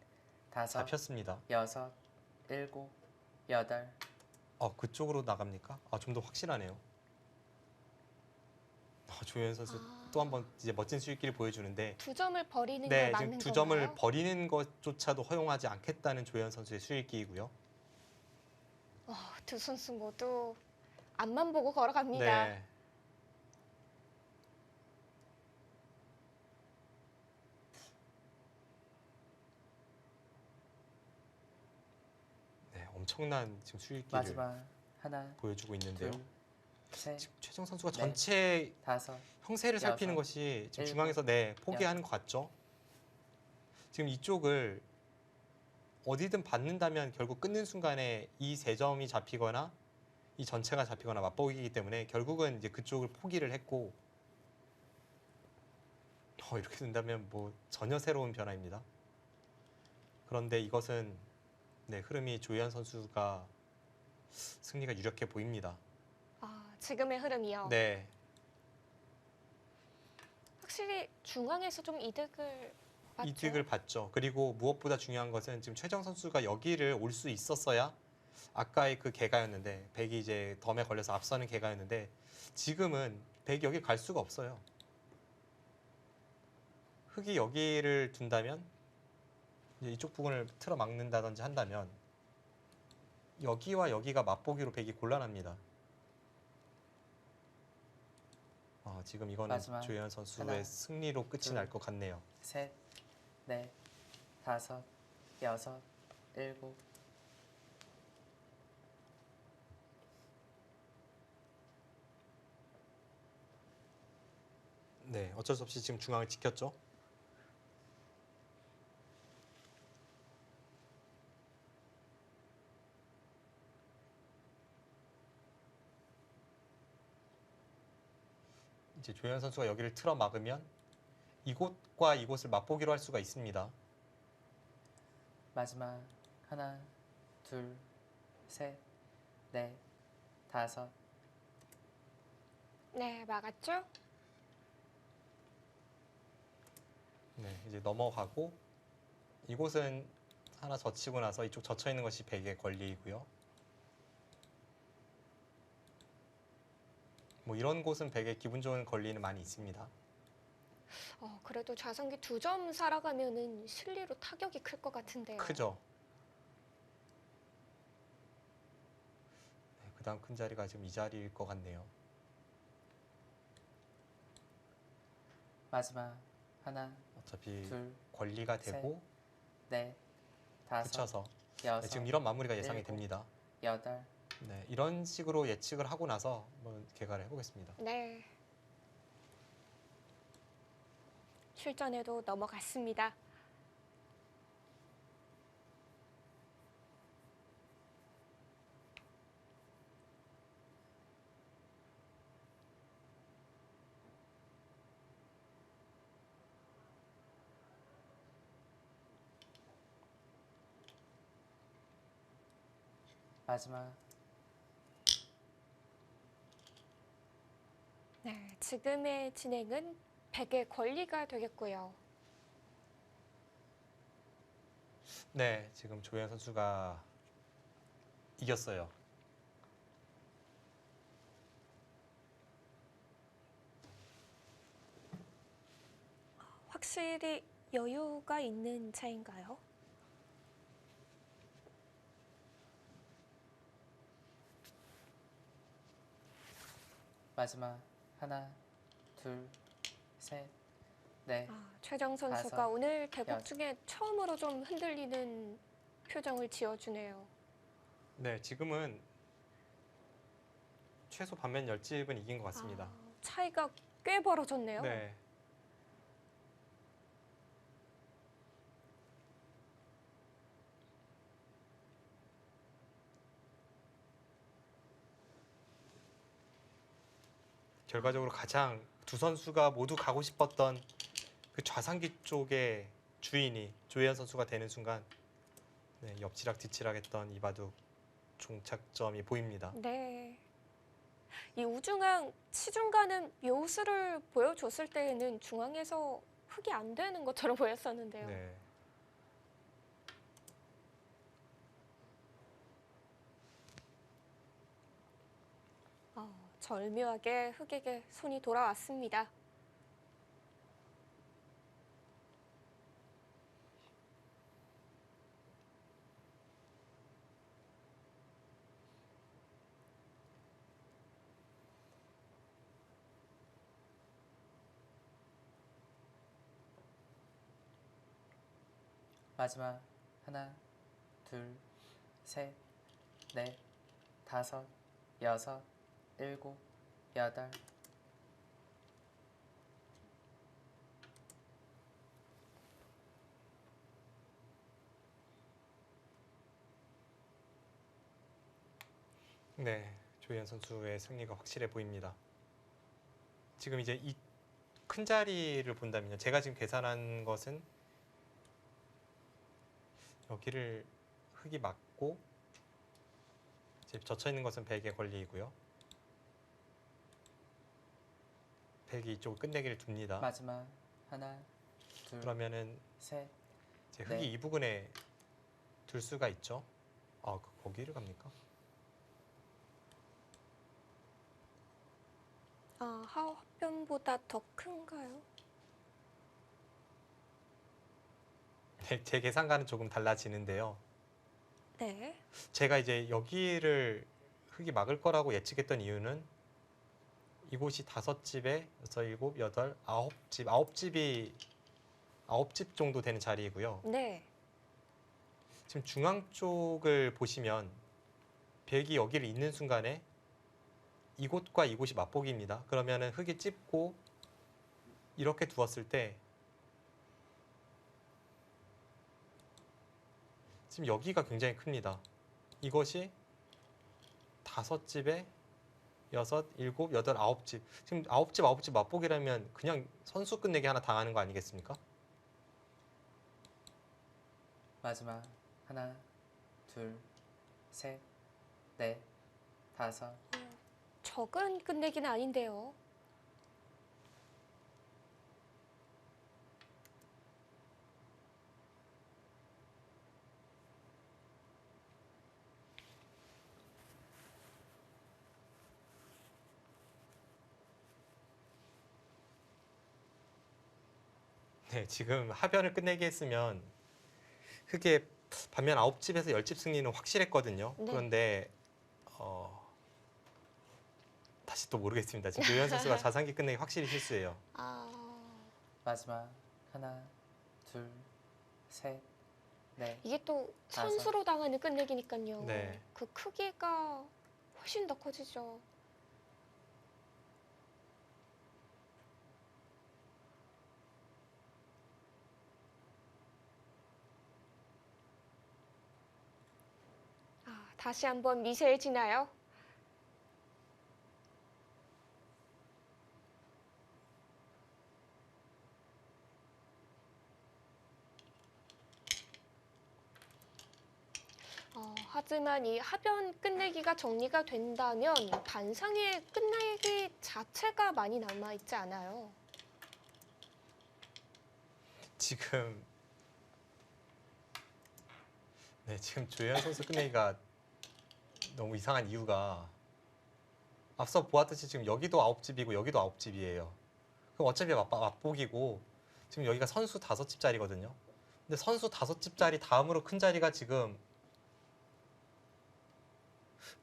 다섯,
잡혔습니다.
여섯, 일곱, 여덟.
그쪽으로 나갑니까? 좀 더 확실하네요. 조현 선수
아.
또 한 번 이제 멋진 수익기를 보여주는데
두 점을 버리는
네,
걸 막는
지금 두
건가요?
점을 버리는 것조차도 허용하지 않겠다는 조현 선수의 수익기이고요.
두 선수 모두 앞만 보고 걸어갑니다.
네. 네, 엄청난 지금 수익기를
마지막 하나,
보여주고 있는데요.
둘, 셋,
지금 최정 선수가
넷,
전체
다섯.
형세를 살피는
여섯,
것이 지금
일곱,
중앙에서 포기하는 것 같죠. 지금 이쪽을 어디든 받는다면 결국 끊는 순간에 이 세 점이 잡히거나 이 전체가 잡히거나 맛보기이기 때문에 결국은 이제 그쪽을 포기를 했고 이렇게 된다면 뭐 전혀 새로운 변화입니다. 그런데 이것은 흐름이 조현 선수가 승리가 유력해 보입니다.
지금의 흐름이요.
네,
확실히 중앙에서 좀 이득을 맞죠?
이득을 봤죠. 그리고 무엇보다 중요한 것은 지금 최정 선수가 여기를 올 수 있었어야 아까의 그 개가였는데 백이 이제 덤에 걸려서 앞서는 개가였는데 지금은 백이 여기 갈 수가 없어요. 흑이 여기를 둔다면 이제 이쪽 부분을 틀어 막는다든지 한다면 여기와 여기가 맛보기로 백이 곤란합니다. 지금 이거는
마지막
조현 선수의
하나,
승리로 끝이
둘,
날 것 같네요.
셋, 넷, 다섯, 여섯, 일곱.
네, 어쩔 수 없이 지금 중앙을 지켰죠. 이제 조현 선수가 여기를 틀어 막으면 이곳과 이곳을 맛보기로 할 수가 있습니다.
마지막 하나, 둘, 셋, 넷, 다섯.
네, 막았죠?
네, 이제 넘어가고 이곳은 하나 젖히고 나서 이쪽 젖혀 있는 것이 백의 권리이고요. 뭐 이런 곳은 백의 기분 좋은 권리는 많이 있습니다.
그래도 좌선기 2점 살아가면은 실리로 타격이 클 것 같은데요.
크죠. 네, 그다음 큰 자리가 지금 이 자리일 것 같네요.
마지막 하나,
어차피
둘,
권리가 되고
넷, 다섯,
붙여서
여섯,
지금 이런 마무리가 예상이
일곱.
됩니다.
여덟.
네, 이런 식으로 예측을 하고 나서 한번 개가를 해보겠습니다.
네. 실전에도 넘어갔습니다.
마지막
네, 지금의 진행은 백의 권리가 되겠고요.
네, 지금 조현 선수가 이겼어요.
확실히 여유가 있는 차인가요?
마지막 하나, 둘, 셋, 넷,
최정 선수가
다섯,
오늘 대국
여섯.
중에 처음으로 좀 흔들리는 표정을 지어주네요.
네, 지금은 최소 반면 10집은 이긴 것 같습니다.
차이가 꽤 벌어졌네요.
네. 결과적으로 가장 두 선수가 모두 가고 싶었던 그 좌상기 쪽의 주인이 조현 선수가 되는 순간 네, 옆치락 뒤치락 했던 이바둑 종착점이 보입니다.
네. 이 우중앙 치중가는 묘수를 보여줬을 때에는 중앙에서 흑이 안 되는 것처럼 보였었는데요.
네.
절묘하게 흑에게 손이 돌아왔습니다.
마지막 하나, 둘, 셋, 넷, 다섯, 여섯, 일곱, 여덟.
네, 조현 선수의 승리가 확실해 보입니다. 지금 이제 이 큰 자리를 본다면요. 제가 지금 계산한 것은 여기를 흑이 맞고 이제 젖혀 있는 것은 백의 권리이고요. 백이 이쪽을 끝내기를 둡니다.
마지막 하나, 둘, 둘,
그러면은
셋,
이제
네.
흙이 이 부근에 둘 수가 있죠. 거기를 갑니까?
화변보다 더 큰가요?
네, 제 계산과는 조금 달라지는데요.
네.
제가 이제 여기를 흙이 막을 거라고 예측했던 이유는 이곳이 5집에 6, 7, 8, 9집, 9집 정도 되는 자리이고요.
네.
지금 중앙 쪽을 보시면 벽이 여기를 잇는 순간에 이곳과 이곳이 맞보기입니다. 그러면은 흙이 찝고 이렇게 두었을 때 지금 여기가 굉장히 큽니다. 이것이 5집에 6, 7, 8, 9집. 지금 9집 맞보기라면 그냥 선수 끝내기 하나 당하는 거 아니겠습니까?
마지막 하나, 둘, 셋, 넷, 다섯.
적은 끝내기는 아닌데요.
네, 지금 하변을 끝내기 했으면 흙의 반면 9집에서 10집 승리는 확실했거든요.
네.
그런데 다시 또 모르겠습니다. 지금 조현 선수가 자산기 끝내기 확실히 실수예요.
마지막 하나, 둘, 셋, 넷.
이게 또
다섯.
선수로 당하는 끝내기니까요.
네.
그 크기가 훨씬 더 커지죠. 다시 한번 미세해지나요? 하지만 이 하변 끝내기가 정리가 된다면 반상의 끝내기 자체가 많이 남아있지 않아요.
지금 지금 조현 선수 끝내기가 너무 이상한 이유가 앞서 보았듯이 지금 여기도 9집이고 여기도 9집이에요. 그럼 어차피 맞보기고 지금 여기가 선수 5집 자리거든요. 근데 선수 5집 자리 다음으로 큰 자리가 지금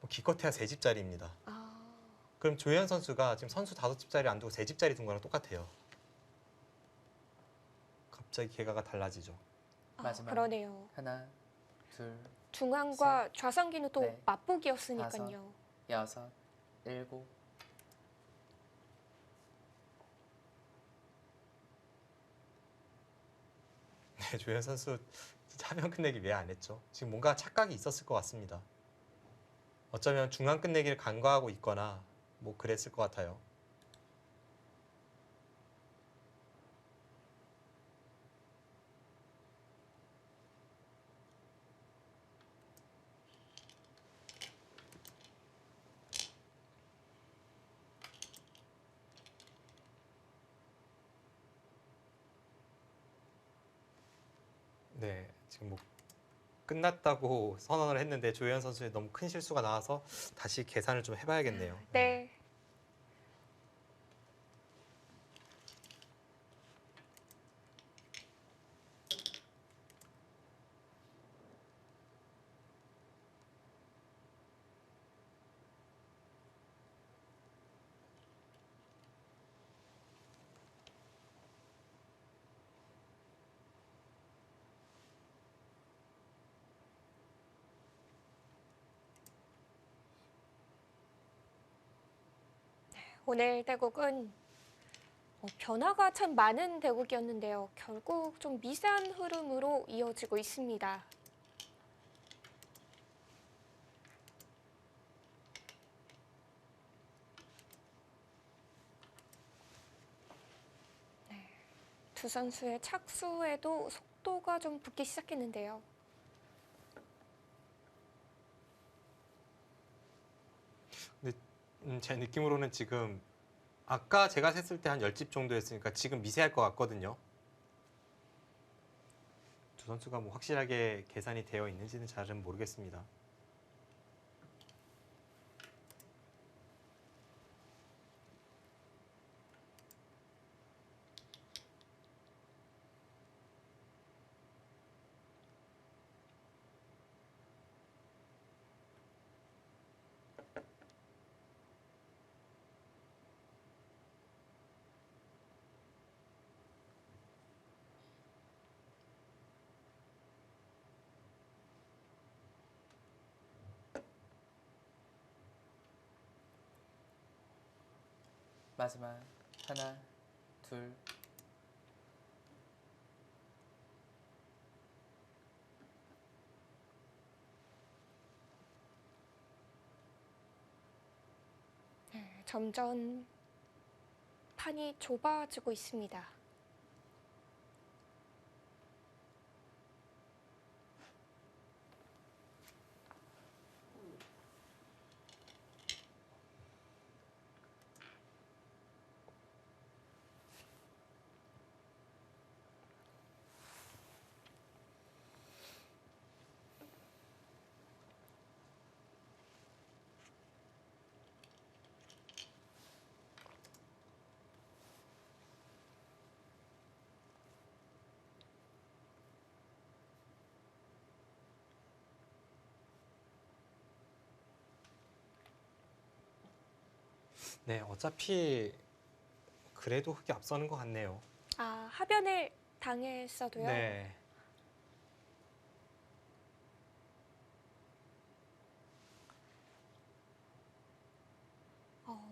뭐 기껏해야 3집 자리입니다. 그럼 조현 선수가 지금 선수 5집 자리 안 두고 3집 자리 둔 거랑 똑같아요. 갑자기 개가가 달라지죠.
마지막.
그러네요.
하나, 둘,
중앙과 좌상기는 또
넷,
맞보기였으니까요.
여섯, 일곱.
네, 조현 선수 진짜 하면 끝내기 왜 안 했죠? 지금 뭔가 착각이 있었을 것 같습니다. 어쩌면 중앙 끝내기를 간과하고 있거나 뭐 그랬을 것 같아요. 네, 지금 뭐 끝났다고 선언을 했는데 조현 선수의 너무 큰 실수가 나와서 다시 계산을 좀 해봐야겠네요.
네. 오늘 대국은 변화가 참 많은 대국이었는데요. 결국 좀 미세한 흐름으로 이어지고 있습니다. 두 선수의 착수에도 속도가 좀 붙기 시작했는데요.
제 느낌으로는 지금 아까 제가 셌을 때 한 10집 정도였으니까 지금 미세할 것 같거든요. 두 선수가 뭐 확실하게 계산이 되어 있는지는 잘은 모르겠습니다.
마지막 하나, 둘,
점점 판이 좁아지고 있습니다.
네, 어차피 그래도 흑이 앞서는 것 같네요.
아, 하변을 당했어도요.
네.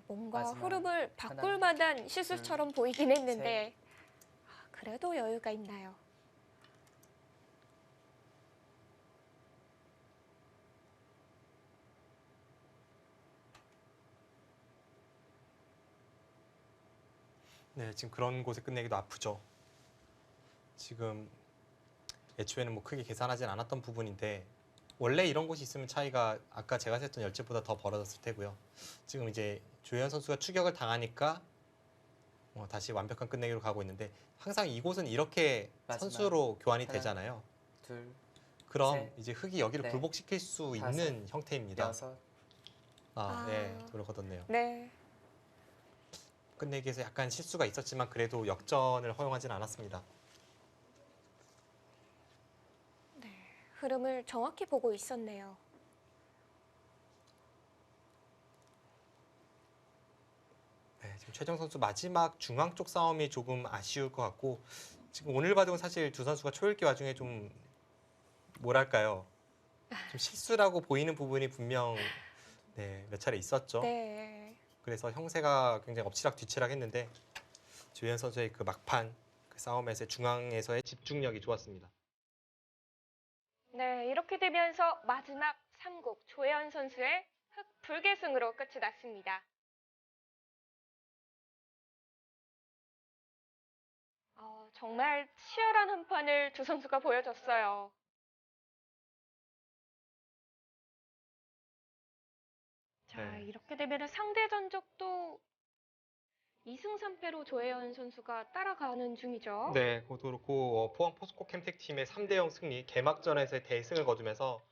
뭔가
마지막
흐름을 바꿀
하나,
만한 실수처럼 보이긴 했는데 그래도 여유가 있나요?
네, 지금 그런 곳에 끝내기도 아프죠. 지금 애초에는 뭐 크게 계산하진 않았던 부분인데 원래 이런 곳이 있으면 차이가 아까 제가 셌던 열제보다 더 벌어졌을 테고요. 지금 이제 조현 선수가 추격을 당하니까 다시 완벽한 끝내기로 가고 있는데 항상 이곳은 이렇게
마지막
선수로 교환이
하나,
되잖아요.
둘,
그럼
셋,
이제 흑이 여기를
넷,
굴복시킬 수
다섯,
있는 형태입니다.
여섯,
예, 돌을 걷었네요.
네.
끝내기에서 약간 실수가 있었지만 그래도 역전을 허용하진 않았습니다.
흐름을 정확히 보고 있었네요.
네, 지금 최정 선수 마지막 중앙 쪽 싸움이 조금 아쉬울 것 같고 지금 오늘 바둑은 사실 두 선수가 초읽기 와중에 좀 뭐랄까요? 좀 실수라고 보이는 부분이 분명 몇 차례 있었죠.
네.
그래서 형세가 굉장히 엎치락뒤치락 했는데 조현 선수의 그 막판 그 싸움에서의 중앙에서의 집중력이 좋았습니다.
네, 이렇게 되면서 마지막 3국 조혜연 선수의 흑 불계승으로 끝이 났습니다. 정말 치열한 한판을 두 선수가 보여줬어요. 자,
네.
이렇게 되면 상대 전적도 2승 3패로 조혜연 선수가 따라가는 중이죠.
네, 그것도 그렇고 포항 포스코 캠텍 팀의 3대0 승리 개막전에서의 대승을 거두면서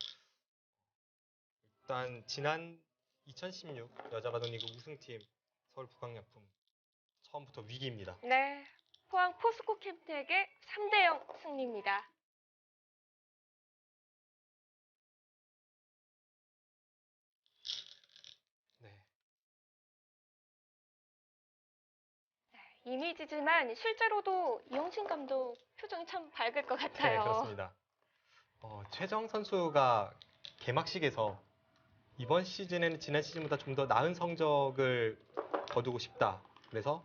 일단 지난 2016 여자바둑리그 우승팀 서울 북광약품 처음부터 위기입니다.
네, 포항 포스코 캠텍의 3대0 승리입니다.
네,
이미지지만 실제로도 이용신 감독 표정이 참 밝을 것
네,
같아요.
그렇습니다. 최정 선수가 개막식에서 이번 시즌에는 지난 시즌보다 좀 더 나은 성적을 거두고 싶다. 그래서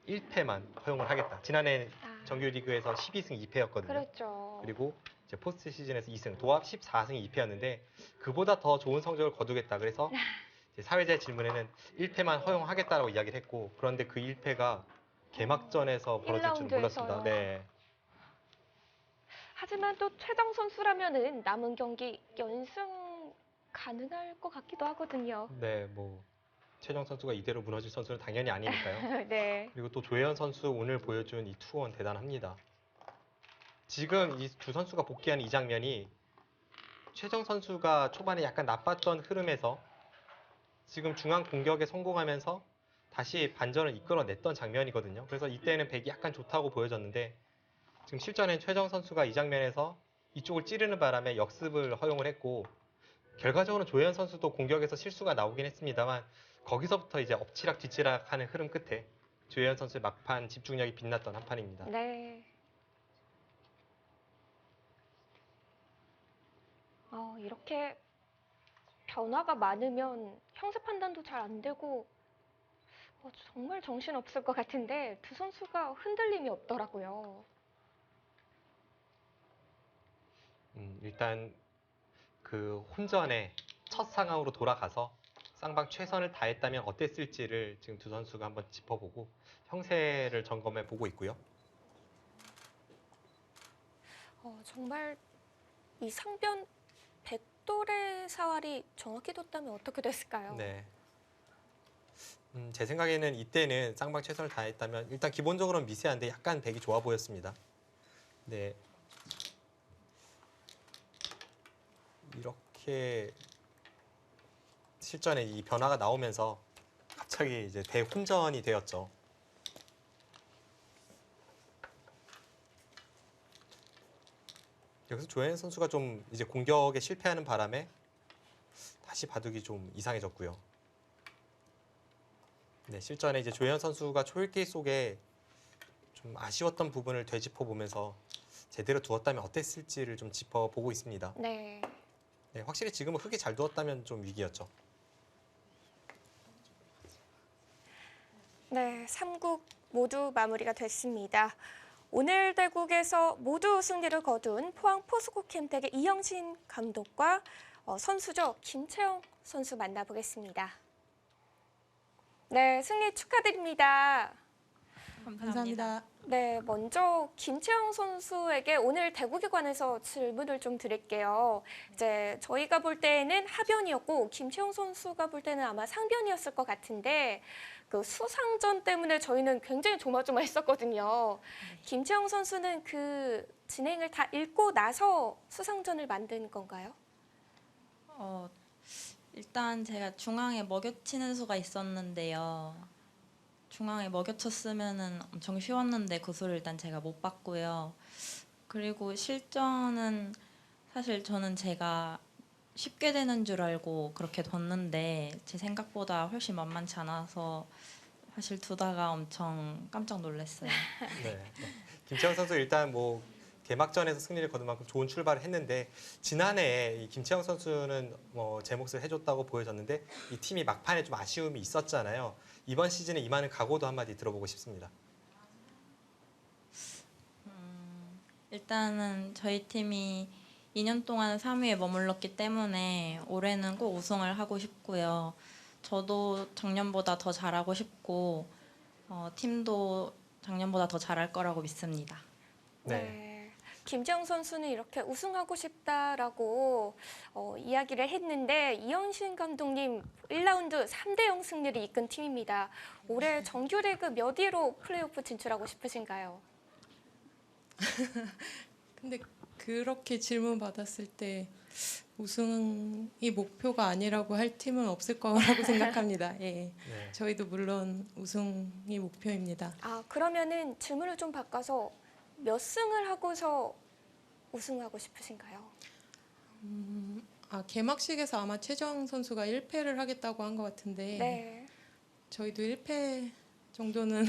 1패만 허용을 하겠다. 지난해 정규리그에서 12승 2패였거든요.
그렇죠.
그리고 이제 포스트 시즌에서 2승, 도합 14승 2패였는데 그보다 더 좋은 성적을 거두겠다. 그래서 이제 사회자의 질문에는 1패만 허용하겠다라고 이야기를 했고 그런데 그 1패가 개막전에서 벌어질 줄은
1라운드에서요.
몰랐습니다. 네.
하지만 또 최정 선수라면은 남은 경기 연승 가능할 것 같기도 하거든요.
네, 뭐 최정 선수가 이대로 무너질 선수는 당연히 아니니까요.
네.
그리고 또 조혜연 선수 오늘 보여준 이 투혼 대단합니다. 지금 이 두 선수가 복귀하는 이 장면이 최정 선수가 초반에 약간 나빴던 흐름에서 지금 중앙 공격에 성공하면서 다시 반전을 이끌어냈던 장면이거든요. 그래서 이때는 백이 약간 좋다고 보여졌는데 지금 실전엔 최정 선수가 이 장면에서 이쪽을 찌르는 바람에 역습을 허용을 했고 결과적으로 조현 선수도 공격에서 실수가 나오긴 했습니다만 거기서부터 이제 엎치락 뒤치락 하는 흐름 끝에 조현 선수의 막판 집중력이 빛났던 한 판입니다.
네. 이렇게 변화가 많으면 형세 판단도 잘 안 되고 정말 정신없을 것 같은데 두 선수가 흔들림이 없더라고요.
일단 그 혼전의 첫 상황으로 돌아가서 쌍방 최선을 다했다면 어땠을지를 지금 두 선수가 한번 짚어보고 형세를 점검해 보고 있고요.
정말 이 상변 백돌의 사활이 정확히 뒀다면 어떻게 됐을까요?
네. 제 생각에는 이때는 쌍방 최선을 다했다면 일단 기본적으로는 미세한데 약간 백이 좋아 보였습니다. 네. 이렇게 실전에 이 변화가 나오면서 갑자기 이제 대혼전이 되었죠. 여기서 조현 선수가 좀 이제 공격에 실패하는 바람에 다시 바둑이 좀 이상해졌고요. 네, 실전에 이제 조현 선수가 초읽기 속에 좀 아쉬웠던 부분을 되짚어 보면서 제대로 두었다면 어땠을지를 좀 짚어보고 있습니다.
네.
네, 확실히 지금은 흙이 잘 두었다면 좀 위기였죠.
네, 3국 모두 마무리가 됐습니다. 오늘 대국에서 모두 승리를 거둔 포항 포스코 캠텍의 이영신 감독과 선수죠 김채영 선수 만나보겠습니다. 네, 승리 축하드립니다.
감사합니다.
네, 먼저 김채영 선수에게 오늘 대국에 관해서 질문을 좀 드릴게요. 이제 저희가 볼 때는 하변이었고 김채영 선수가 볼 때는 아마 상변이었을 것 같은데 그 수상전 때문에 저희는 굉장히 조마조마했었거든요. 김채영 선수는 그 진행을 다 읽고 나서 수상전을 만든 건가요?
일단 제가 중앙에 먹여치는 수가 있었는데요. 중앙에 먹여쳤으면은 엄청 쉬웠는데 그 수를 일단 제가 못 봤고요. 그리고 실전은 사실 저는 제가 쉽게 되는 줄 알고 그렇게 뒀는데 제 생각보다 훨씬 만만치 않아서 사실 두다가 엄청 깜짝 놀랐어요.
네. 김채영 선수 일단 뭐 개막전에서 승리를 거둔 만큼 좋은 출발을 했는데 지난해 이 김채영 선수는 뭐 제 몫을 해줬다고 보여졌는데 이 팀이 막판에 좀 아쉬움이 있었잖아요. 이번 시즌에 임하는 각오도 한마디 들어보고 싶습니다.
일단은 저희 팀이 2년 동안 3위에 머물렀기 때문에 올해는 꼭 우승을 하고 싶고요. 저도 작년보다 더 잘하고 싶고 팀도 작년보다 더 잘할 거라고 믿습니다.
네.
김재영 선수는 이렇게 우승하고 싶다라고 이야기를 했는데 이영신 감독님 1라운드 3대0 승리를 이끈 팀입니다. 올해 정규리그 몇 위로 플레이오프 진출하고 싶으신가요?
근데 그렇게 질문 받았을 때 우승이 목표가 아니라고 할 팀은 없을 거라고 생각합니다. 예.
네.
저희도 물론 우승이 목표입니다.
그러면은 질문을 좀 바꿔서 몇 승을 하고서 우승하고 싶으신가요?
개막식에서 아마 최정 선수가 1패를 하겠다고 한 것 같은데
네.
저희도 1패 정도는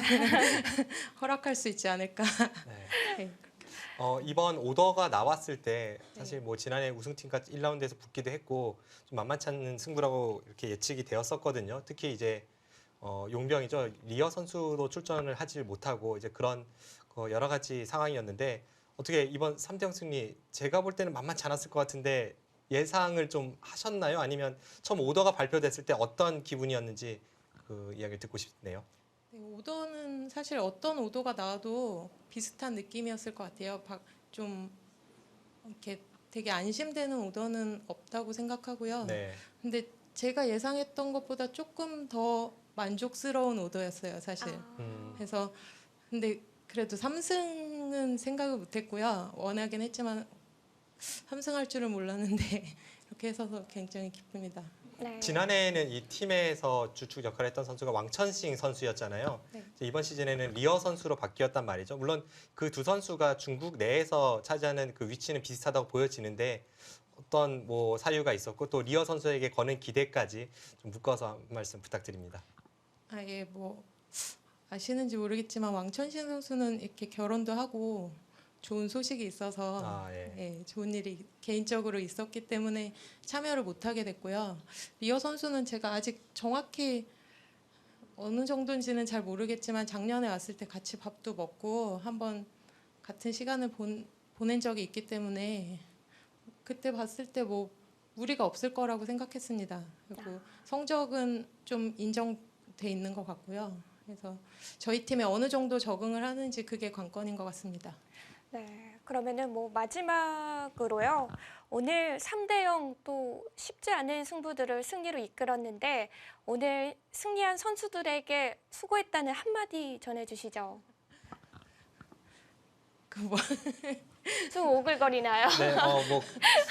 허락할 수 있지 않을까.
네.
네.
이번 오더가 나왔을 때 사실 뭐 지난해 우승팀까지 1라운드에서 붙기도 했고 좀 만만치 않은 승부라고 이렇게 예측이 되었었거든요. 특히 이제 용병이죠. 리어 선수도 출전을 하지 못하고 이제 그런 여러 가지 상황이었는데 어떻게 이번 3대0 승리 제가 볼 때는 만만치 않았을 것 같은데 예상을 좀 하셨나요? 아니면 처음 오더가 발표됐을 때 어떤 기분이었는지 그 이야기를 듣고 싶네요.
네, 오더는 사실 어떤 오더가 나와도 비슷한 느낌이었을 것 같아요. 좀 이렇게 되게 안심되는 오더는 없다고 생각하고요.
네.
근데 제가 예상했던 것보다 조금 더 만족스러운 오더였어요, 사실.
음.
그래서 근데 그래도 3승을 거는 생각을 못했고요. 원하긴 했지만 3승할 줄은 몰랐는데 이렇게 해서 굉장히 기쁩니다.
네.
지난해에는 이 팀에서 주축 역할을 했던 선수가 왕천싱 선수였잖아요.
네.
이제 이번 시즌에는 리어 선수로 바뀌었단 말이죠. 물론 그 두 선수가 중국 내에서 차지하는 그 위치는 비슷하다고 보여지는데 어떤 뭐 사유가 있었고 또 리어 선수에게 거는 기대까지 좀 묶어서 한 말씀 부탁드립니다.
예, 뭐 아시는지 모르겠지만 왕천신 선수는 이렇게 결혼도 하고 좋은 소식이 있어서
아, 예.
예, 좋은 일이 개인적으로 있었기 때문에 참여를 못하게 됐고요. 리어 선수는 제가 아직 정확히 어느 정도인지는 잘 모르겠지만 작년에 왔을 때 같이 밥도 먹고 한번 같은 시간을 보낸 적이 있기 때문에 그때 봤을 때 뭐 무리가 없을 거라고 생각했습니다. 그리고 성적은 좀 인정돼 있는 것 같고요. 그래서 저희 팀에 어느 정도 적응을 하는지 그게 관건인 것 같습니다.
네, 그러면은 뭐 마지막으로요. 오늘 3대0 또 쉽지 않은 승부들을 승리로 이끌었는데 오늘 승리한 선수들에게 수고했다는 한마디 전해주시죠.
그 뭐
좀 오글거리나요?
네, 뭐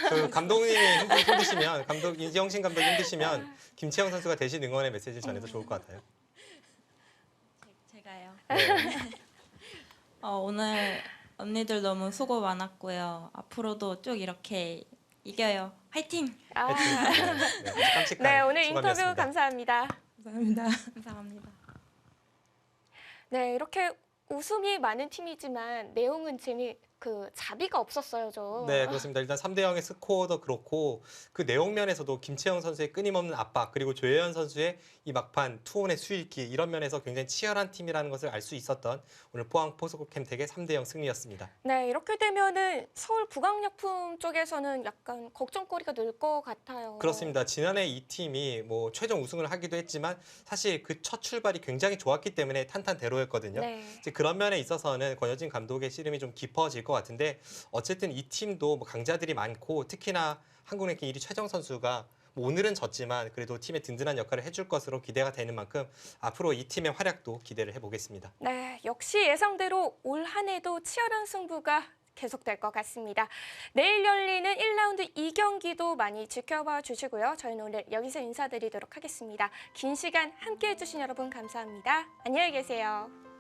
그 감독님이 힘드시면 이정신 감독이 힘드시면 김채영 선수가 대신 응원의 메시지를 전해도 좋을 것 같아요.
제가요.
네.
오늘 언니들 너무 수고 많았고요. 앞으로도 쭉 이렇게 이겨요. 화이팅!
아,
네, 깜찍한
네, 오늘 인터뷰
소감이었습니다.
감사합니다.
감사합니다.
감사합니다.
네, 이렇게 웃음이 많은 팀이지만 내용은 자비가 없었어요, 좀.
네, 그렇습니다. 일단 3대0의 스코어도 그렇고 그 내용 면에서도 김채영 선수의 끊임없는 압박 그리고 조혜연 선수의 이 막판 투혼의 수익기 이런 면에서 굉장히 치열한 팀이라는 것을 알 수 있었던 오늘 포항 포스코캠텍의 3대0 승리였습니다.
네, 이렇게 되면은 서울 부강약품 쪽에서는 약간 걱정거리가 늘 것 같아요.
그렇습니다. 지난해 이 팀이 뭐 최종 우승을 하기도 했지만 사실 그 첫 출발이 굉장히 좋았기 때문에 탄탄대로였거든요.
네.
이제 그런 면에 있어서는 권효진 감독의 씨름이 좀 깊어질 것 같은데 어쨌든 이 팀도 뭐 강자들이 많고 특히나 한국 랭킹 1위 최정 선수가 뭐 오늘은 졌지만 그래도 팀의 든든한 역할을 해줄 것으로 기대가 되는 만큼 앞으로 이 팀의 활약도 기대를 해보겠습니다.
네, 역시 예상대로 올 한 해도 치열한 승부가 계속될 것 같습니다. 내일 열리는 1라운드 2경기도 많이 지켜봐 주시고요. 저희는 오늘 여기서 인사드리도록 하겠습니다. 긴 시간 함께해 주신 여러분 감사합니다. 안녕히 계세요.